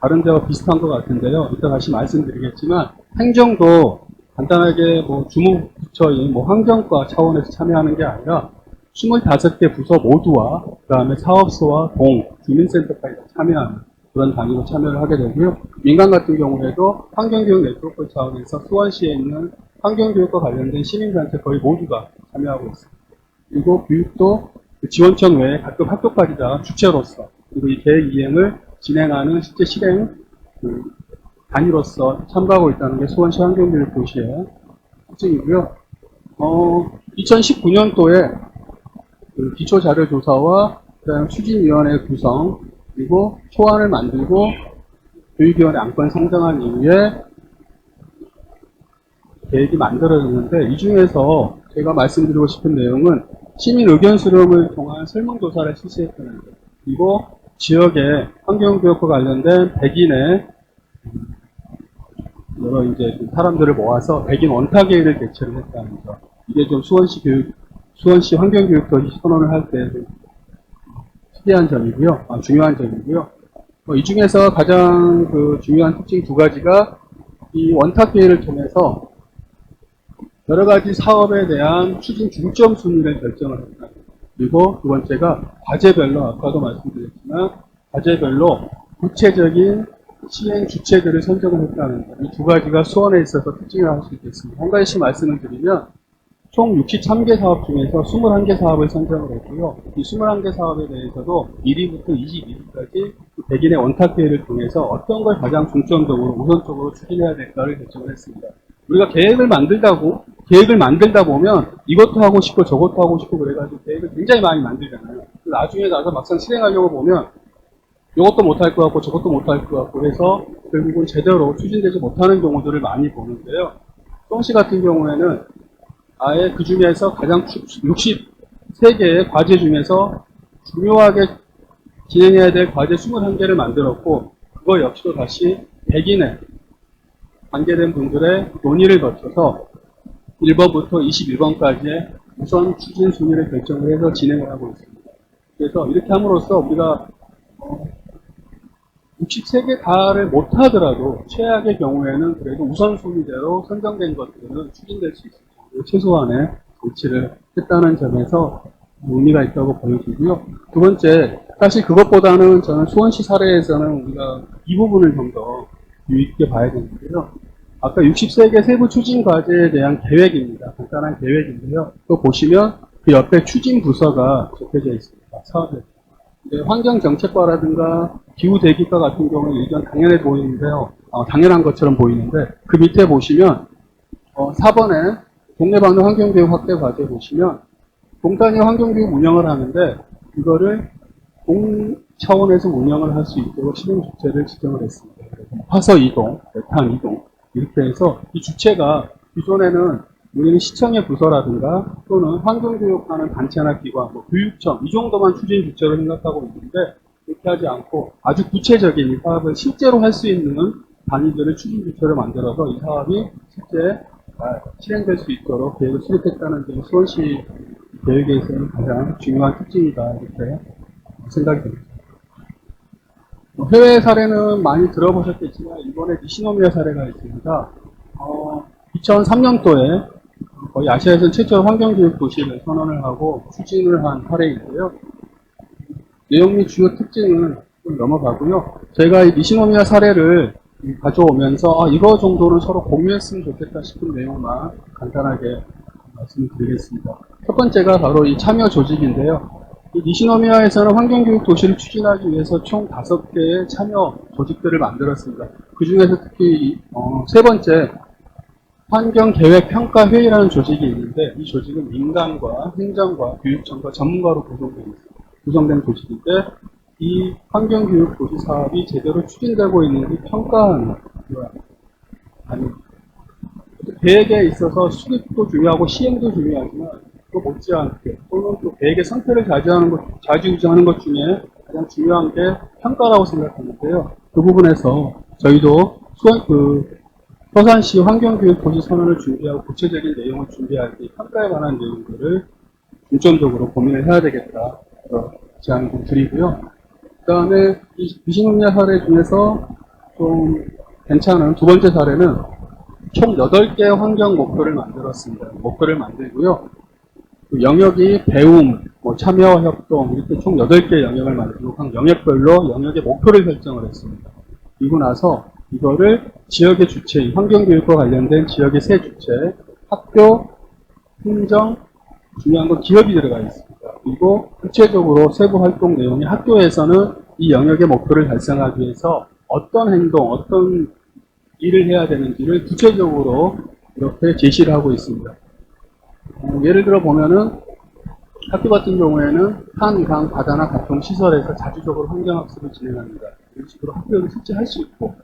다른 데와 비슷한 것 같은데요. 이따 다시 말씀드리겠지만 행정도 간단하게 뭐 주무부처인 뭐 환경과 차원에서 참여하는 게 아니라 25개 부서 모두와 그 다음에 사업소와 동, 주민센터까지 참여하는 그런 단위로 참여를 하게 되고요. 민간 같은 경우에도 환경교육 네트워크 차원에서 수원시에 있는 환경교육과 관련된 시민단체 거의 모두가 참여하고 있습니다. 그리고 교육도 지원청 외에 각급 학교까지 다 주체로서 그리고 이 계획 이행을 진행하는 실제 실행 단위로서 참가하고 있다는 게 수원시 환경교육 도시의 특징이고요. 2019년도에 기초자료조사와 그다음 추진위원회 구성 그리고 초안을 만들고 교육위원회 안건 상정한 이후에 계획이 만들어졌는데 이 중에서 제가 말씀드리고 싶은 내용은 시민 의견 수렴을 통한 설문조사를 실시했다는 것 그리고 지역의 환경교육과 관련된 100인의 여러 이제 사람들을 모아서 100인 원탁회의를 개최를 했다는 것 이게 좀 수원시 환경교육도시 선언을 할 때 특이한 점이고요. 중요한 점이고요. 이 중에서 가장 중요한 특징 두 가지가 이 원탁회의를 통해서 여러 가지 사업에 대한 추진 중점 순위를 결정을 했다. 그리고 두 번째가 과제별로 아까도 말씀드렸지만 과제별로 구체적인 시행 주체들을 선정을 했다는 것. 이 두 가지가 수원에 있어서 특징을 할 수 있겠습니다. 한 가지씩 말씀을 드리면 총 63개 사업 중에서 21개 사업을 선정을 했고요. 이 21개 사업에 대해서도 1위부터 22위까지 100인의 원탁회의를 통해서 어떤 걸 가장 중점적으로 우선적으로 추진해야 될까를 결정을 했습니다. 우리가 계획을 만들다 보면 이것도 하고 싶고 저것도 하고 싶고 그래가지고 계획을 굉장히 많이 만들잖아요. 나중에 가서 막상 실행하려고 보면 이것도 못할 것 같고 저것도 못할 것 같고 해서 결국은 제대로 추진되지 못하는 경우들을 많이 보는데요. 수원시 같은 경우에는 아예 그 중에서 가장 63개의 과제 중에서 중요하게 진행해야 될 과제 21개를 만들었고 그거 역시도 다시 100인의 관계된 분들의 논의를 거쳐서 1번부터 21번까지의 우선 추진 순위를 결정을 해서 진행을 하고 있습니다. 그래서 이렇게 함으로써 우리가 63개 다를 못하더라도 최악의 경우에는 그래도 우선순위대로 선정된 것들은 추진될 수 있습니다. 최소한의 조치를 했다는 점에서 의미가 있다고 보여지고요. 두 번째, 사실 그것보다는 저는 수원시 사례에서는 우리가 이 부분을 좀 더 유의깊게 봐야 되는데요. 아까 63개 세부 추진 과제에 대한 계획입니다. 간단한 계획인데요. 또 보시면 그 옆에 추진 부서가 적혀져 있습니다. 사업에. 환경정책과라든가 기후대기과 같은 경우는 일견 당연해 보이는데요. 당연한 것처럼 보이는데 그 밑에 보시면 4번에 동네방네 환경교육 확대 과제 보시면 동단위 환경교육 운영을 하는데 이거를 동 차원에서 운영을 할 수 있도록 실행 주체를 지정을 했습니다. 화서 이동, 메탄 이동 이렇게 해서 이 주체가 기존에는 우리는 시청의 부서라든가 또는 환경교육하는 단체나 기관, 뭐 교육청 이 정도만 추진 주체로 생각하고 있는데 그렇게 하지 않고 아주 구체적인 이 사업을 실제로 할 수 있는 단위들을 추진 주체로 만들어서 이 사업이 실제 실행될 수 있도록 계획을 수립했다는 점이 수원시 계획에서는 가장 중요한 특징이다 이렇게 생각이 듭니다. 해외 사례는 많이 들어보셨겠지만 이번에 니시노미아 사례가 있습니다. 2003년도에 거의 아시아에서 최초 환경교육 도시를 선언을 하고 추진을 한 사례인데요. 내용 및 주요 특징은 좀 넘어가고요. 제가 이 니시노미아 사례를 가져오면서 이거 정도는 서로 공유했으면 좋겠다 싶은 내용만 간단하게 말씀을 드리겠습니다. 첫 번째가 바로 이 참여 조직인데요. 이 니시노미아에서는 환경교육 도시를 추진하기 위해서 총 5개의 참여 조직들을 만들었습니다. 그 중에서 특히 세 번째 환경계획평가회의라는 조직이 있는데 이 조직은 민간과 행정과 교육청과 전문가로 구성된 조직인데 이 환경교육 도시 사업이 제대로 추진되고 있는지 평가하는 계획에 있어서 수립도 중요하고 시행도 중요하지만 또 못지않게 또는 또 계획의 상태를 좌지우지하는 것 중에 가장 중요한 게 평가라고 생각하는데요. 그 부분에서 저희도 서산시 환경교육 도시 선언을 준비하고 구체적인 내용을 준비할 때 평가에 관한 내용들을 중점적으로 고민을 해야 되겠다. 제안을 좀 드리고요. 그 다음에 이 니시노미아 사례 중에서 좀 괜찮은 두 번째 사례는 총 8개의 환경 목표를 만들었습니다. 목표를 만들고요. 그 영역이 배움, 참여, 협동 이렇게 총 8개의 영역을 만들고 각 영역별로 영역의 목표를 설정을 했습니다. 그리고 나서 이거를 지역의 주체, 환경교육과 관련된 지역의 세 주체, 학교, 행정, 중요한 건 기업이 들어가 있습니다. 그리고 구체적으로 세부 활동 내용이 학교에서는 이 영역의 목표를 달성하기 위해서 어떤 행동, 어떤 일을 해야 되는지를 구체적으로 이렇게 제시를 하고 있습니다. 예를 들어 보면은 학교 같은 경우에는 산, 강, 바다나 같은 시설에서 자주적으로 환경학습을 진행합니다. 이런 식으로 학교를 실제 할 수 있고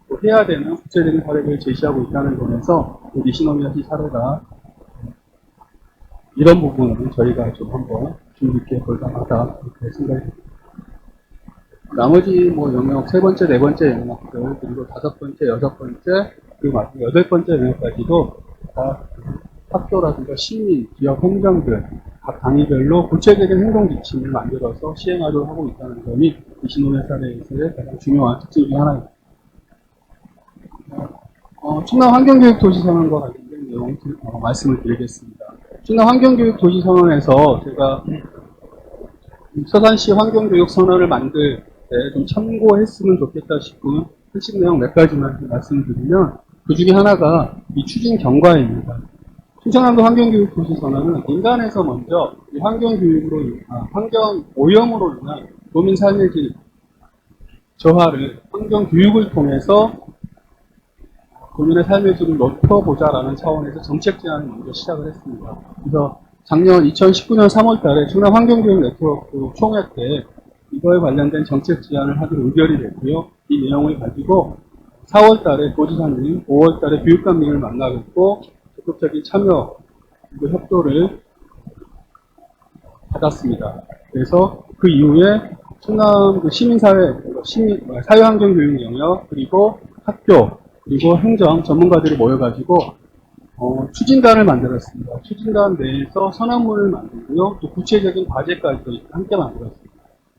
또 해야 되는 구체적인 사례를 제시하고 있다는 점에서 니시노미아시 사례가 이런 부분을 저희가 좀 한번 주의 깊게 볼만하다 이렇게 생각이 듭니다. 나머지 영역 세 번째, 네 번째 영역들 그리고 다섯 번째, 여섯 번째 그리고 마지막 여덟 번째 영역까지도 다 학교라든가 시민, 지역 행정들 각 단위별로 구체적인 행동 지침을 만들어서 시행하도록 하고 있다는 점이 니시노미아 사례에서의 가장 중요한 특징 중 하나입니다. 충남 환경교육 도시선언과 관련된 내용 말씀을 드리겠습니다. 충남 환경교육 도시선언에서 제가 서산시 환경교육 선언을 만들 때 좀 참고했으면 좋겠다 싶은 핵심 내용 몇 가지만 말씀드리면 그 중에 하나가 이 추진 경과입니다. 충청남도 환경교육 도시선언은 민간에서 먼저 이 환경 오염으로 인한 도민 삶의 질 저하를 환경교육을 통해서 도민의 삶의 질을 높여보자라는 차원에서 정책 제안을 먼저 시작을 했습니다. 그래서 작년 2019년 3월 달에 충남 환경교육 네트워크 총회 때 이거에 관련된 정책 제안을 하기로 의결이 됐고요. 이 내용을 가지고 4월 달에 도지사님, 5월 달에 교육감님을 만나뵙고 적극적인 참여 그리고 협조를 받았습니다. 그래서 그 이후에 충남 시민사회, 사회환경교육 영역, 그리고 학교, 그리고 행정 전문가들이 모여가지고 추진단을 만들었습니다. 추진단 내에서 선언문을 만들고요. 또 구체적인 과제까지도 함께 만들었습니다.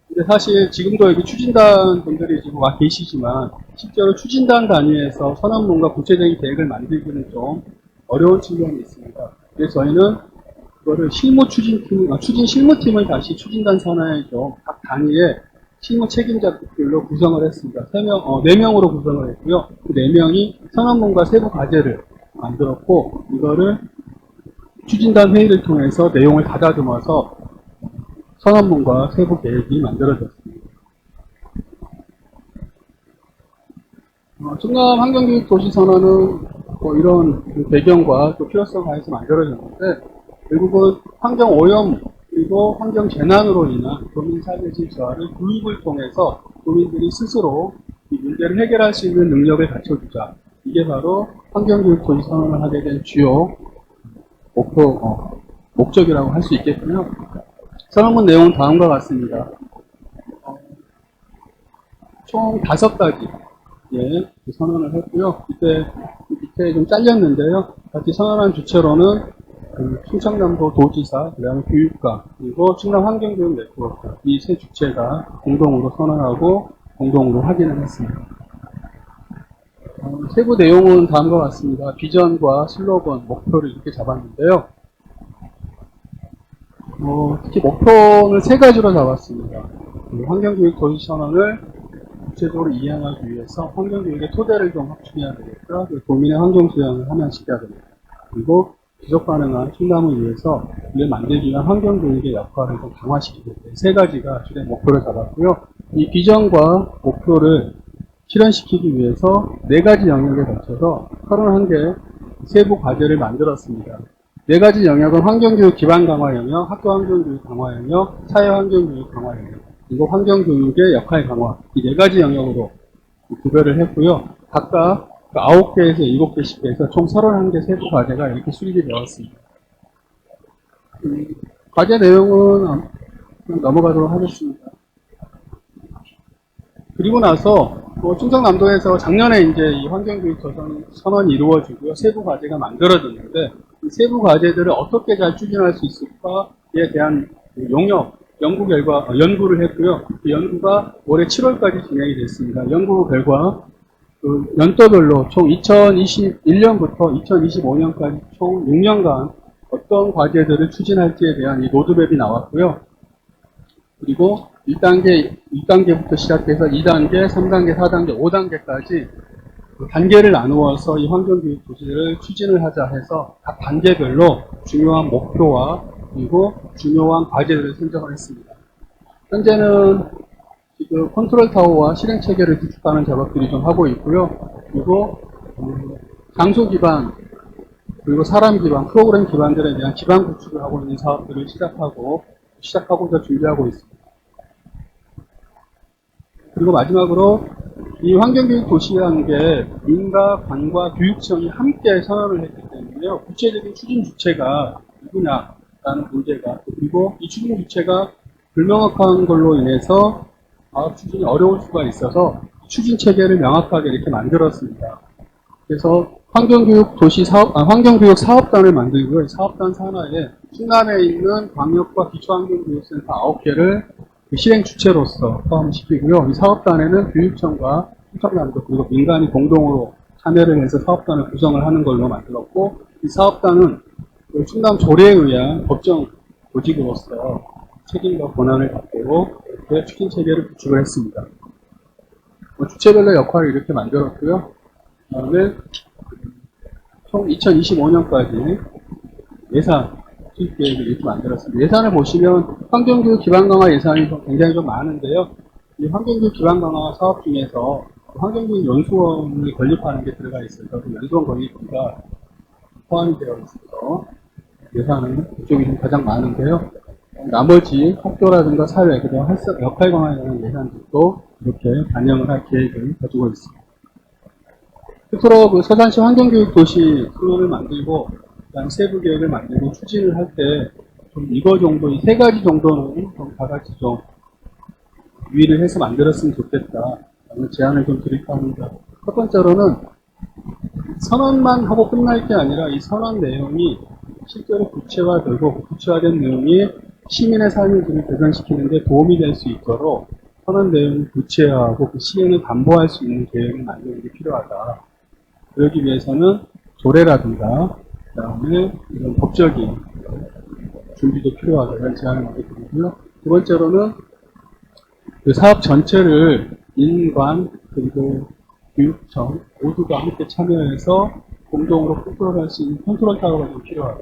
근데 사실 지금도 여기 추진단 분들이 지금 와 계시지만 실제로 추진단 단위에서 선언문과 구체적인 계획을 만들기는 좀 어려운 측면이 있습니다. 그래서 저희는 그거를 추진 실무팀을 다시 추진단 산하에 좀 각 단위의 실무 책임자들로 구성을 했습니다. 4명으로 구성을 했고요. 그 4명이 선언문과 세부 과제를 만들었고, 이거를 추진단 회의를 통해서 내용을 가다듬어서 선언문과 세부 계획이 만들어졌습니다. 충남 환경교육 도시선언은 이런 배경과 또 필요성 하에서 만들어졌는데, 결국은 환경 오염 그리고 환경 재난으로 인한 도민 삶의 질 저하를 교육을 통해서 도민들이 스스로 이 문제를 해결할 수 있는 능력을 갖춰주자. 이게 바로 환경교육 도시선언을 하게 된 주요 목적이라고 할 수 있겠고요. 선언문 내용은 다음과 같습니다. 총 5가지 선언을 했고요. 이때 밑에 좀 잘렸는데요. 같이 선언한 주체로는 충청남도 도지사, 그다음에 교육감, 그리고 충남 환경교육 네트워크 이 세 주체가 공동으로 선언하고 공동으로 확인을 했습니다. 세부 내용은 다음과 같습니다. 비전과 슬로건, 목표를 이렇게 잡았는데요. 특히 목표는 3가지로 잡았습니다. 환경교육 도시선언을 구체적으로 이행하기 위해서 환경교육의 토대를 좀 확충해야 되겠다. 도민의 환경수양을 함양시켜야 되겠다. 그리고 지속가능한 충남을 위해서 이를 만들기 위한 환경교육의 역할을 좀 강화시키겠다. 3가지가 주된 목표를 잡았고요. 이 비전과 목표를 실현시키기 위해서 4가지 영역에 걸쳐서 31개 세부 과제를 만들었습니다. 4가지 영역은 환경교육 기반 강화 영역, 학교 환경교육 강화 영역, 사회 환경교육 강화 영역, 그리고 환경교육의 역할 강화, 이 4가지 영역으로 구별을 했고요. 각각 9개에서 7개씩 해서 총 31개 세부 과제가 이렇게 수립이 되었습니다. 과제 내용은 넘어가도록 하겠습니다. 그리고 나서 충청남도에서 작년에 이제 이 환경교육 선언이 이루어지고요. 세부 과제가 만들어졌는데 이 세부 과제들을 어떻게 잘 추진할 수 있을까에 대한 연구 결과 연구를 했고요. 그 연구가 올해 7월까지 진행이 됐습니다. 연구 결과 연도별로 총 2021년부터 2025년까지 총 6년간 어떤 과제들을 추진할지에 대한 이 로드맵이 나왔고요. 그리고 1단계부터 시작해서 2단계, 3단계, 4단계, 5단계까지 단계를 나누어서 이 환경교육 도시를 추진을 하자 해서 각 단계별로 중요한 목표와 그리고 중요한 과제들을 선정을 했습니다. 현재는 지금 컨트롤 타워와 실행 체계를 구축하는 작업들이 좀 하고 있고요. 그리고 장소 기반 그리고 사람 기반, 프로그램 기반들에 대한 기반 구축을 하고 있는 사업들을 시작하고자 준비하고 있습니다. 그리고 마지막으로 이 환경교육 도시라는 게 민과 관과 교육청이 함께 선언을 했기 때문에요. 구체적인 추진 주체가 누구냐라는 문제가, 그리고 이 추진 주체가 불명확한 걸로 인해서 추진이 어려울 수가 있어서 추진 체계를 명확하게 이렇게 만들었습니다. 그래서 환경교육 환경교육 사업단을 만들고요. 사업단 산하에 충남에 있는 광역과 기초환경교육센터 9개를 실행 주체로서 포함시키고요. 이 사업단에는 교육청과 충청남도 그리고 민간이 공동으로 참여를 해서 사업단을 구성을 하는 걸로 만들었고, 이 사업단은 충남 조례에 의한 법정 조직으로서 책임과 권한을 갖고 추진 체계를 구축을 했습니다. 주체별로 역할을 이렇게 만들었고요. 그다음에 총 2025년까지 예산 수입 계획을 이렇게 만들었습니다. 예산을 보시면 환경교육 기반 강화 예산이 굉장히 좀 많은데요. 이 환경교육 기반 강화 사업 중에서 환경교육 연수원을 건립하는 게 들어가 있어서 그 연수원 건립비가 포함이 되어 있어서 예산은 그쪽이 좀 가장 많은데요. 나머지 학교라든가 사회, 그리고 역할 강화에 대한 예산들도 이렇게 반영을 할 계획을 가지고 있습니다. 끝으로 서산시 환경교육 도시 플랜을 만들고 그다음 세부 계획을 만들고 추진을 할 때 좀 이거 정도, 이 3가지 정도는 좀 다 같이 좀 유의를 해서 만들었으면 좋겠다 라는 제안을 좀 드릴까 합니다. 첫 번째로는 선언만 하고 끝날 게 아니라 이 선언 내용이 실제로 구체화되고 그 구체화된 내용이 시민의 삶을 개선시키는 데 도움이 될 수 있도록 선언 내용을 구체화하고 그 시행을 담보할 수 있는 계획을 만드는 게 필요하다. 그러기 위해서는 조례라든가 그다음에 이런 법적인 준비도 필요하다. 이런 제안을 많이 드리고요. 두 번째로는 그 사업 전체를 민관 그리고 교육청 모두가 함께 참여해서 공동으로 컨트롤할 수 있는 컨트롤 타워가 좀 필요하다.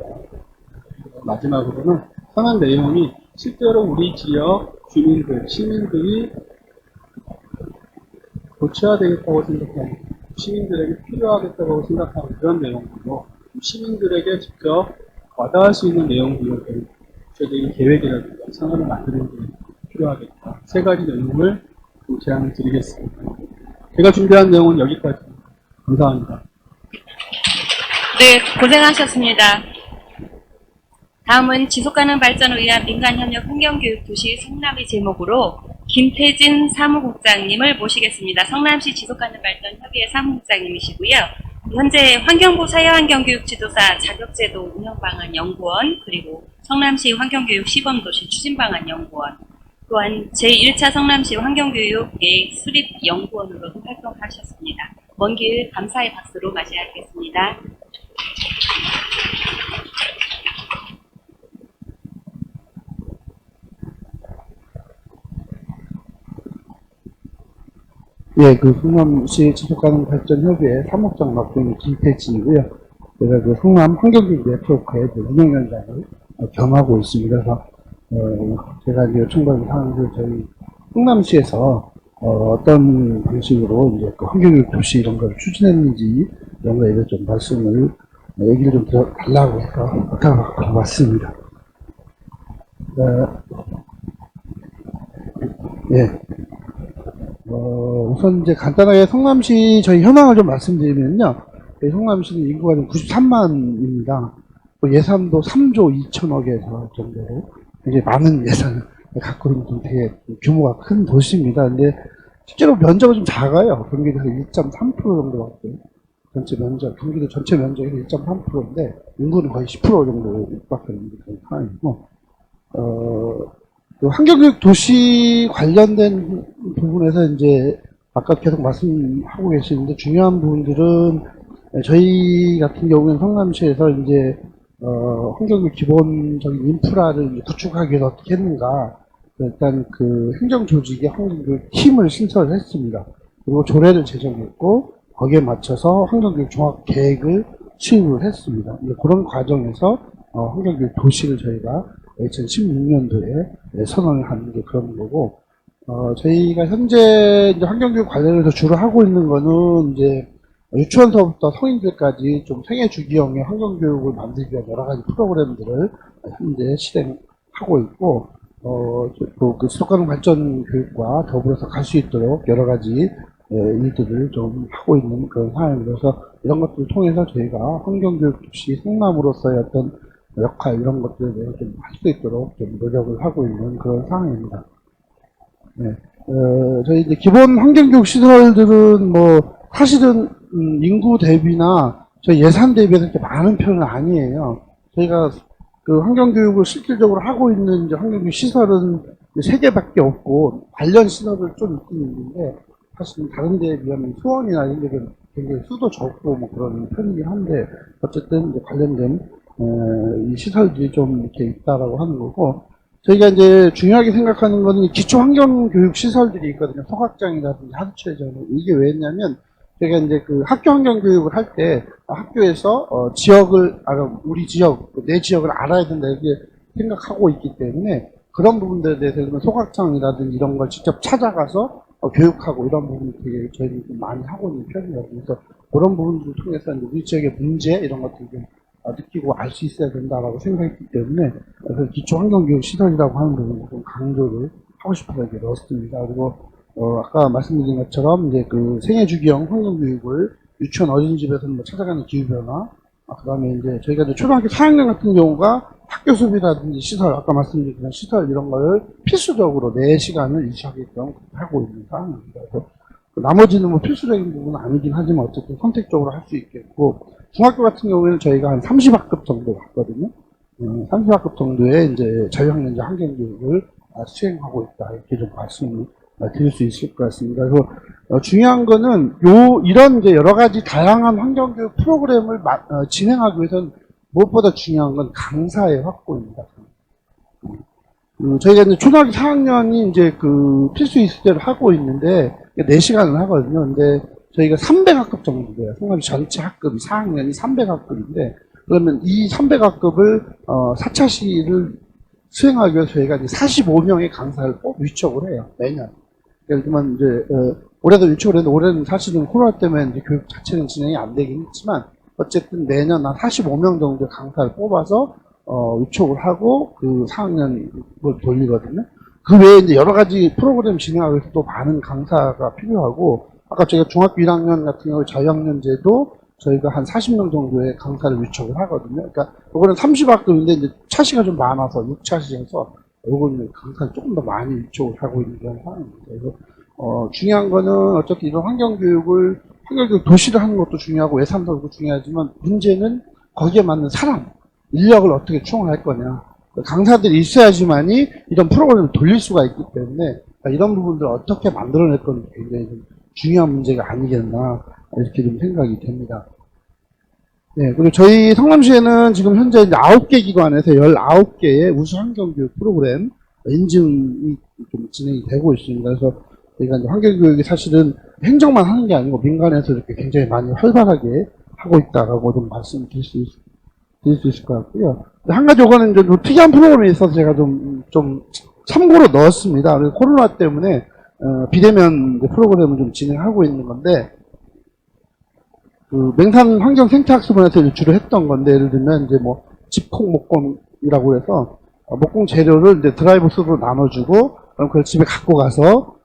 마지막으로는 선언 내용이 실제로 우리 지역 주민들, 시민들이 고쳐야되겠다고 생각하는, 시민들에게 필요하겠다고 생각하는 그런 내용들로 시민들에게 직접 와닿을 수 있는 내용들을 구체적인 계획이라든가 선언을 만드는 게 필요하겠다. 3가지 내용을 제안을 드리겠습니다. 제가 준비한 내용은 여기까지입니다. 감사합니다. 네, 고생하셨습니다. 다음은 지속가능 발전을 위한 민간협력 환경교육 도시 성남의 제목으로 김태진 사무국장님을 모시겠습니다. 성남시 지속가능 발전 협의회 사무국장님이시고요. 현재 환경부 사회환경교육 지도사 자격제도 운영방안 연구원, 그리고 성남시 환경교육 시범도시 추진방안 연구원, 또한 제1차 성남시 환경교육의 수립연구원으로도 활동하셨습니다. 먼 길 감사의 박수로 맞이하겠습니다. 예, 성남시 지속가능발전협의회 사무국장 맡고 있는 김태진이고요. 제가 성남 환경교육 네트워크의 운영위원장을 겸하고 있습니다. 그래서, 제가 이제 요청받은 사항을 저희 성남시에서, 어떤 방식으로 이제 환경교육 도시 이런 걸 추진했는지 이런 거에 대해서 좀 얘기를 좀 들어달라고 해서 부탁을 왔습니다. 예. 우선 이제 간단하게 성남시 저희 현황을 좀 말씀드리면요. 성남시는 인구가 좀 93만입니다. 예산도 3조 2천억에서 정도로 굉장히 많은 예산을 갖고 있는 좀 되게 규모가 큰 도시입니다. 근데 실제로 면적은 좀 작아요. 경기도에서 1.3% 정도밖에. 전체 면적, 경기도 전체 면적이 1.3%인데 인구는 거의 10% 정도 육박하는 그런 상황이고, 환경교육 도시 관련된 부분에서 이제 아까 계속 말씀하고 계시는데 중요한 부분들은 저희 같은 경우에는 성남시에서 이제 환경교육 기본적인 인프라를 이제 구축하기 위해서 어떻게 했는가, 일단 행정 조직에 환경교육 팀을 신설을 했습니다. 그리고 조례를 제정했고 거기에 맞춰서 환경교육 종합 계획을 수립을 했습니다. 이제 그런 과정에서 환경교육 도시를 저희가 2016년도에 선언을 하는 게 그런 거고, 저희가 현재 이제 환경교육 관련해서 주로 하고 있는 거는 이제 유치원서부터 성인들까지 좀 생애주기형의 환경교육을 만들기 위한 여러 가지 프로그램들을 현재 실행하고 있고, 지속가능 발전 교육과 더불어서 갈 수 있도록 여러 가지 일들을 좀 하고 있는 그런 상황입니다. 그래서 이런 것들을 통해서 저희가 환경교육 도시 성남으로서의 어떤 역할 이런 것들에 대해서 좀 할 수 있도록 좀 노력을 하고 있는 그런 상황입니다. 네. 저희 이제 기본 환경교육 시설들은 사실은 인구 대비나 저희 예산 대비해서 이렇게 많은 편은 아니에요. 저희가 환경교육을 실질적으로 하고 있는 이제 환경교육 시설은 3개밖에 없고 관련 시설을 좀 있긴 있는데 사실 다른 데에 비하면 수원이나 이런 데는 굉장히 수도 적고 그런 편이긴 한데 어쨌든 이제 관련된 이 시설들이 좀 이렇게 있다라고 하는 거고, 저희가 이제 중요하게 생각하는 거는 기초 환경 교육 시설들이 있거든요. 소각장이라든지 하드체전. 이게 왜냐면 저희가 이제 학교 환경 교육을 할 때 학교에서 지역을 우리 지역, 내 지역을 알아야 된다 이렇게 생각하고 있기 때문에 그런 부분들에 대해서 소각장이라든지 이런 걸 직접 찾아가서 교육하고 이런 부분을 되게 저희는 좀 많이 하고 있는 편이거든요. 그래서 그런 부분들을 통해서 이제 우리 지역의 문제 이런 것들을 좀 느끼고 알 수 있어야 된다라고 생각했기 때문에 그래서 기초 환경교육 시설이라고 하는 부분을 좀 강조를 하고 싶어서 이렇게 넣었습니다. 그리고 아까 말씀드린 것처럼 이제 생애주기형 환경교육을 유치원 어린이집에서 찾아가는 기후변화, 그다음에 이제 저희가 이제 초등학교 4학년 같은 경우가 학교 수비라든지 시설, 아까 말씀드린 그런 시설 이런 걸 필수적으로 4시간을 일시하게끔 하고 있는 상황입니다. 그래서 나머지는 필수적인 부분은 아니긴 하지만 어쨌든 선택적으로 할 수 있겠고, 중학교 같은 경우에는 저희가 한 30학급 정도 갔거든요. 30학급 정도의 이제 자유학년제 환경교육을 수행하고 있다. 이렇게 좀 말씀을 드릴 수 있을 것 같습니다. 그래서 중요한 거는 이런 이제 여러 가지 다양한 환경교육 프로그램을 진행하기 위해서는 무엇보다 중요한 건 강사의 확보입니다. 저희가 이제 초등학교 4학년이 이제 필수 이수제를 하고 있는데 4시간을 하거든요. 근데 저희가 300학급 정도 돼요. 성남시 전체 학급이 4학년이 300학급인데 그러면 이 300학급을 4차시를 수행하기 위해서 저희가 이제 45명의 강사를 꼭 위촉을 해요. 매년. 예를 들면 이제 올해도 위촉을 했는데 올해는 사실은 코로나 때문에 이제 교육 자체는 진행이 안 되긴 했지만 어쨌든 매년 한 45명 정도의 강사를 뽑아서 위촉을 하고 4학년을 돌리거든요. 그 외에 이제 여러 가지 프로그램 진행하기 위해서 또 많은 강사가 필요하고, 아까 저희가 중학교 1학년 같은 경우 자유학년제도 저희가 한 40명 정도의 강사를 위촉을 하거든요. 그러니까 이거는 30학급인데 이제 차시가 좀 많아서 6차시에서 요거는 강사를 조금 더 많이 이쪽으로 하고 있는 그런 상황입니다. 그래서 중요한 거는 어쨌든 이런 환경교육 도시를 하는 것도 중요하고 예산도 그렇고 중요하지만 문제는 거기에 맞는 사람, 인력을 어떻게 충원할 거냐. 강사들이 있어야지만이 이런 프로그램을 돌릴 수가 있기 때문에 이런 부분들을 어떻게 만들어낼 건 굉장히 좀 중요한 문제가 아니겠나 이렇게 좀 생각이 됩니다. 네, 그리고 저희 성남시에는 지금 현재 이제 9개 기관에서 19개의 우수 환경교육 프로그램 인증이 좀 진행이 되고 있습니다. 그래서 저희가 이제 환경교육이 사실은 행정만 하는 게 아니고 민간에서 이렇게 굉장히 많이 활발하게 하고 있다라고 좀 말씀드릴 수 있을 것 같고요. 한 가지 요거는 좀 특이한 프로그램이 있어서 제가 좀 참고로 넣었습니다. 그래서 코로나 때문에 비대면 프로그램을 좀 진행하고 있는 건데, 그 맹산 환경생태학습원에서 주로 했던 건데, 예를 들면 이제 뭐 집콕 목공이라고 해서 목공 재료를 이제 드라이브 스루로 나눠주고, 그럼 그걸 집에 갖고 가서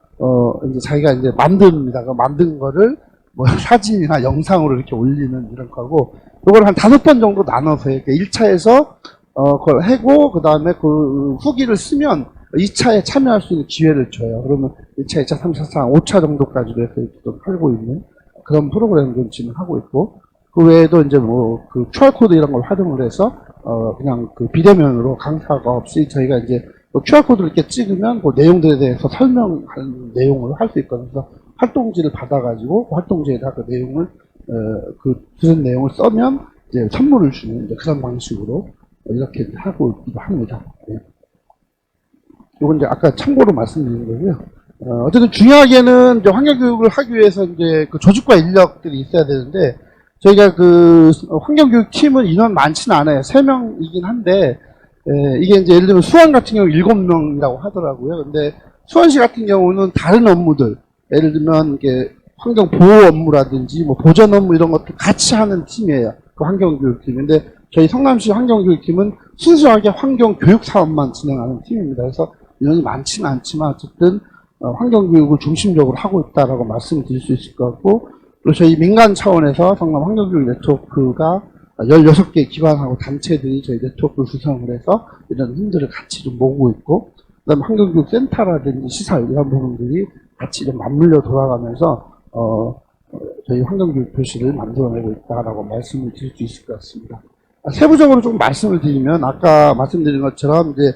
이제 자기가 이제 만듭니다. 그 만든 거를 뭐 사진이나 영상으로 이렇게 올리는 이런 거고, 이걸 한 5번 정도 나눠서 이렇게 1차에서 그걸 해고, 그 다음에 그 후기를 쓰면 2차에 참여할 수 있는 기회를 줘요. 그러면 1차, 2차, 3차, 4차, 5차 정도까지도 해서 이렇게 좀 하고 있는 그런 프로그램을 좀 진행하고 있고, 그 외에도 이제 뭐 그 QR코드 이런 걸 활용을 해서 그냥 그 비대면으로 강사가 없이 저희가 이제 QR코드를 이렇게 찍으면 그 내용들에 대해서 설명하는 내용을 할 수 있거든요. 그래서 활동지를 받아가지고 그 활동지에다 그 내용을 그 들은 내용을 써면 이제 선물을 주는 이제 그런 방식으로 이렇게 하고 있기도 합니다. 네. 이건 이제 아까 참고로 말씀드린 거고요. 어쨌든 중요하게는 이제 환경교육을 하기 위해서 이제 그 조직과 인력들이 있어야 되는데, 저희가 그 환경교육 팀은 인원 많지는 않아요. 3명이긴 한데, 이게 이제 예를 들면 수원 같은 경우 7명이라고 하더라고요. 근데 수원시 같은 경우는 다른 업무들, 예를 들면 이게 환경 보호 업무라든지 뭐 보전 업무 이런 것도 같이 하는 팀이에요. 그 환경교육팀. 근데 저희 성남시 환경교육팀은 순수하게 환경교육 사업만 진행하는 팀입니다. 그래서 인원이 많지는 않지만 어쨌든 환경교육을 중심적으로 하고 있다라고 말씀드릴 수 있을 것 같고, 그리고 저희 민간 차원에서 성남 환경교육 네트워크가 16개 기관하고 단체들이 저희 네트워크를 구성을 해서 이런 힘들을 같이 좀 모으고 있고, 그 다음에 환경교육 센터라든지 시설 이런 부분들이 같이 좀 맞물려 돌아가면서 저희 환경교육 도시를 만들어내고 있다라고 말씀을 드릴 수 있을 것 같습니다. 세부적으로 좀 말씀을 드리면, 아까 말씀드린 것처럼 이제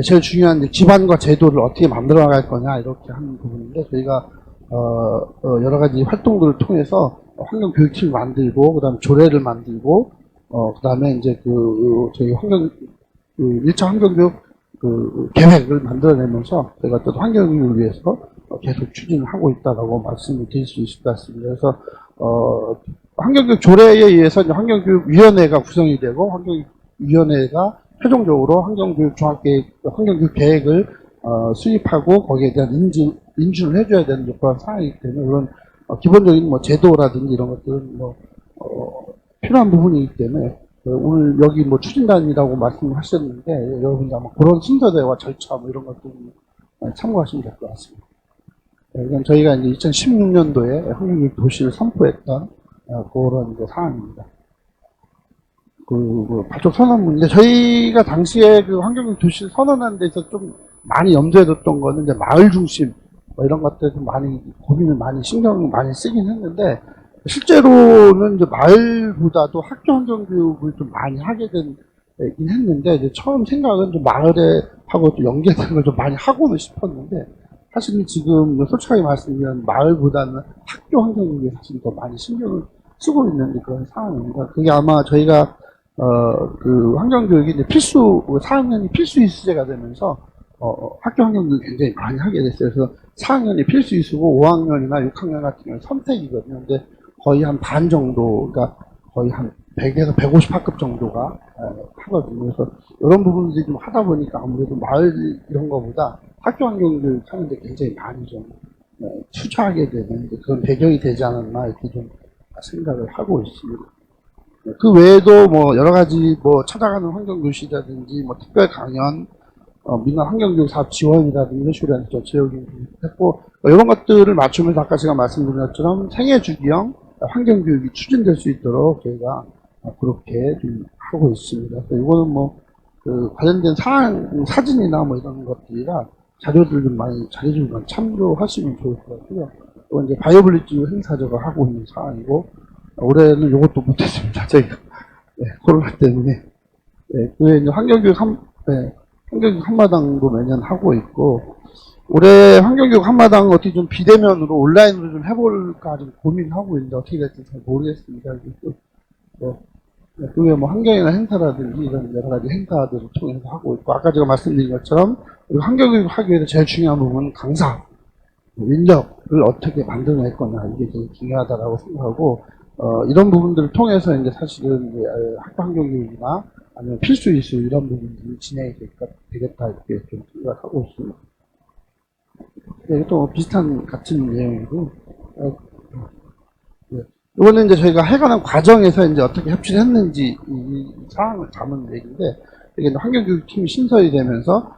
제일 중요한 이제 기반과 제도를 어떻게 만들어 나갈 거냐 이렇게 하는 부분인데, 저희가 여러 가지 활동들을 통해서 환경교육팀을 만들고, 그 다음에 조례를 만들고, 그 다음에 이제 저희 1차 환경교육 계획을 만들어내면서 저희가 또 환경교육을 위해서 계속 추진을 하고 있다라고 말씀을 드릴 수 있을 것 같습니다. 그래서, 환경교육 조례에 의해서 이제 환경교육위원회가 구성이 되고, 환경위원회가 최종적으로 환경교육 종합계획, 환경교육 계획을 수립하고 거기에 대한 인준을 해줘야 되는 그런 상황이기 때문에, 그런 기본적인 뭐 제도라든지 이런 것들은 뭐 필요한 부분이기 때문에 오늘 여기 뭐 추진단이라고 말씀하셨는데, 여러분이 아마 그런 순서대와 절차 뭐 이런 것들 참고하시면 될 것 같습니다. 이건 저희가 이제 2016년도에 환경교육 도시를 선포했던 그런 이제 사안입니다. 발족 선언문인데, 저희가 당시에 그 환경교육 도시를 선언한 데서 좀 많이 염두에 뒀던 거는 이제 마을 중심 뭐 이런 것들 좀 많이 고민을 많이 신경 많이 쓰긴 했는데, 실제로는 이제 마을보다도 학교 환경교육을 좀 많이 하게 되긴 했는데, 이제 처음 생각은 좀 마을에 하고 좀 연계되는 걸 좀 많이 하고는 싶었는데, 사실은 지금 솔직하게 말씀드리면 마을보다는 학교 환경교육에 사실 더 많이 신경을 쓰고 있는 그런 상황입니다. 그게 아마 저희가 그 환경교육이 이제 4학년이 필수 이수제가 되면서 학교 환경교육을 굉장히 많이 하게 됐어요. 그래서 4학년이 필수 이수고 5학년이나 6학년 같은 경우는 선택이거든요. 근데 거의 한 반 정도, 그러니까 거의 한 100에서 150학급 정도가 하거든요. 그래서 이런 부분들이 좀 하다 보니까 아무래도 마을 이런 거보다 학교 환경교육 하는데 굉장히 많이 좀 투자하게 되는 그런 배경이 되지 않았나 이렇게 좀 생각을 하고 있습니다. 그 외에도 뭐 여러 가지 뭐 찾아가는 환경교실이라든지 뭐 특별 강연, 민간 환경교육 사업 지원이라든지 이런 식으로 해서 지역이 했고, 이런 것들을 맞추면서 아까 제가 말씀드린 것처럼 생애주기형 환경교육이 추진될 수 있도록 저희가 그렇게 좀 하고 있습니다. 그래서 이거는 뭐 그 관련된 사항, 사진이나 뭐 이런 것들이나 자료들 좀 많이, 자료들 좀 참조하시면 좋을 것 같고요. 또 이제 바이오블리지 행사 제가 하고 있는 사항이고, 올해는 이것도 못했습니다. 저희가. 네, 코로나 때문에. 네, 그 외에 이제 환경교육 한마당도 매년 하고 있고, 올해 환경교육 한마당 어떻게 좀 비대면으로 온라인으로 좀 해볼까 좀 고민하고 있는데 어떻게 될지 잘 모르겠습니다. 그 외에 뭐 환경이나 행사라든지 이런 여러 가지 행사들을 통해서 하고 있고, 아까 제가 말씀드린 것처럼 환경교육 하기 위해서 제일 중요한 부분은 강사, 인력을 어떻게 만들어낼 거냐, 이게 제일 중요하다라고 생각하고, 이런 부분들을 통해서 이제 사실은 이제 학교 환경교육이나 아니면 필수 이수 이런 부분들이 진행이 되겠다 이렇게 좀 생각하고 있습니다. 네, 또 비슷한 같은 내용이고, 네. 이거는 이제 저희가 해가는 과정에서 이제 어떻게 협치를 했는지 이 사항을 담은 얘기인데, 이게 환경교육팀이 신설이 되면서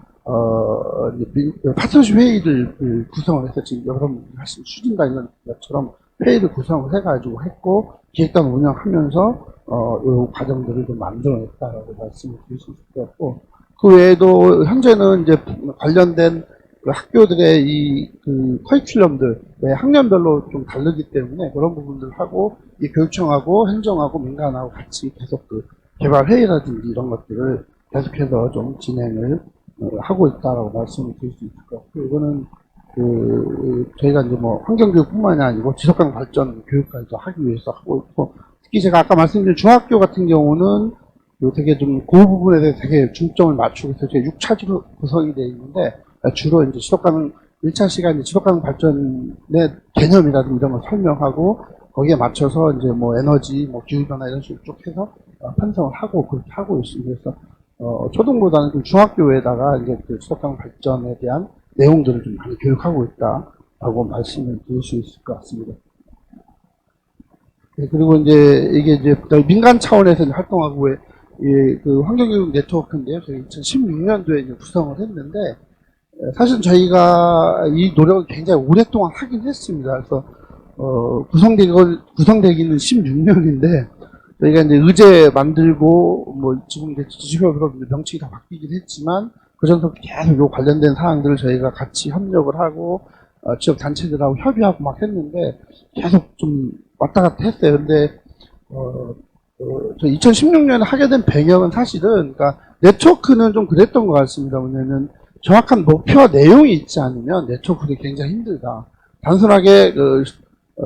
파트너십 회의를 구성을 해서 지금 여러분들이 하신 추진다 이런 것처럼 회의를 구성을 해가지고 했고 기획단 운영하면서 이 과정들을 좀 만들어냈다라고 말씀을 드릴 수 있을 것 같고, 그 외에도 현재는 이제 관련된 그 학교들의 그 커리큘럼들 학년별로 좀 다르기 때문에 그런 부분들 하고 이 교육청하고 행정하고 민간하고 같이 계속 그 개발 회의라든지 이런 것들을 계속해서 좀 진행을 하고 있다라고 말씀을 드릴 수 있을 것 같고, 이거는 저희가 이제 뭐 환경교육뿐만이 아니고 지속가능 발전 교육까지도 하기 위해서 하고 있고, 특히 제가 아까 말씀드린 중학교 같은 경우는 되게 좀 그 부분에 대해서 되게 중점을 맞추고 있어서 6차지로 구성이 되어 있는데, 주로 이제 지속가능 1차 시간에 지속가능 발전의 개념이라든지 이런 걸 설명하고 거기에 맞춰서 이제 뭐 에너지, 뭐 기후변화 이런 식으로 쭉 해서 편성을 하고 그렇게 하고 있습니다. 그래서 초등보다는 좀 중학교에다가 이제 그 지속가능 발전에 대한 내용들을 좀 많이 교육하고 있다라고 말씀을 드릴 수 있을 것 같습니다. 네, 그리고 이제 이게 이제 민간 차원에서 활동하고 그 환경교육 네트워크인데요. 저희 2016년도에 이제 구성을 했는데, 사실 저희가 이 노력을 굉장히 오랫동안 하긴 했습니다. 그래서 구성되기는 16년인데 저희가 이제 의제 만들고 뭐 지금 이제 지지협으로 명칭이 다 바뀌긴 했지만 그 전부터 계속 요 관련된 사항들을 저희가 같이 협력을 하고 지역 단체들하고 협의하고 막 했는데 계속 좀 왔다 갔다 했어요. 근데 저 2016년에 하게 된 배경은 사실은 그러니까 네트워크는 좀 그랬던 것 같습니다. 왜냐면 정확한 목표와 내용이 있지 않으면 네트워크가 굉장히 힘들다. 단순하게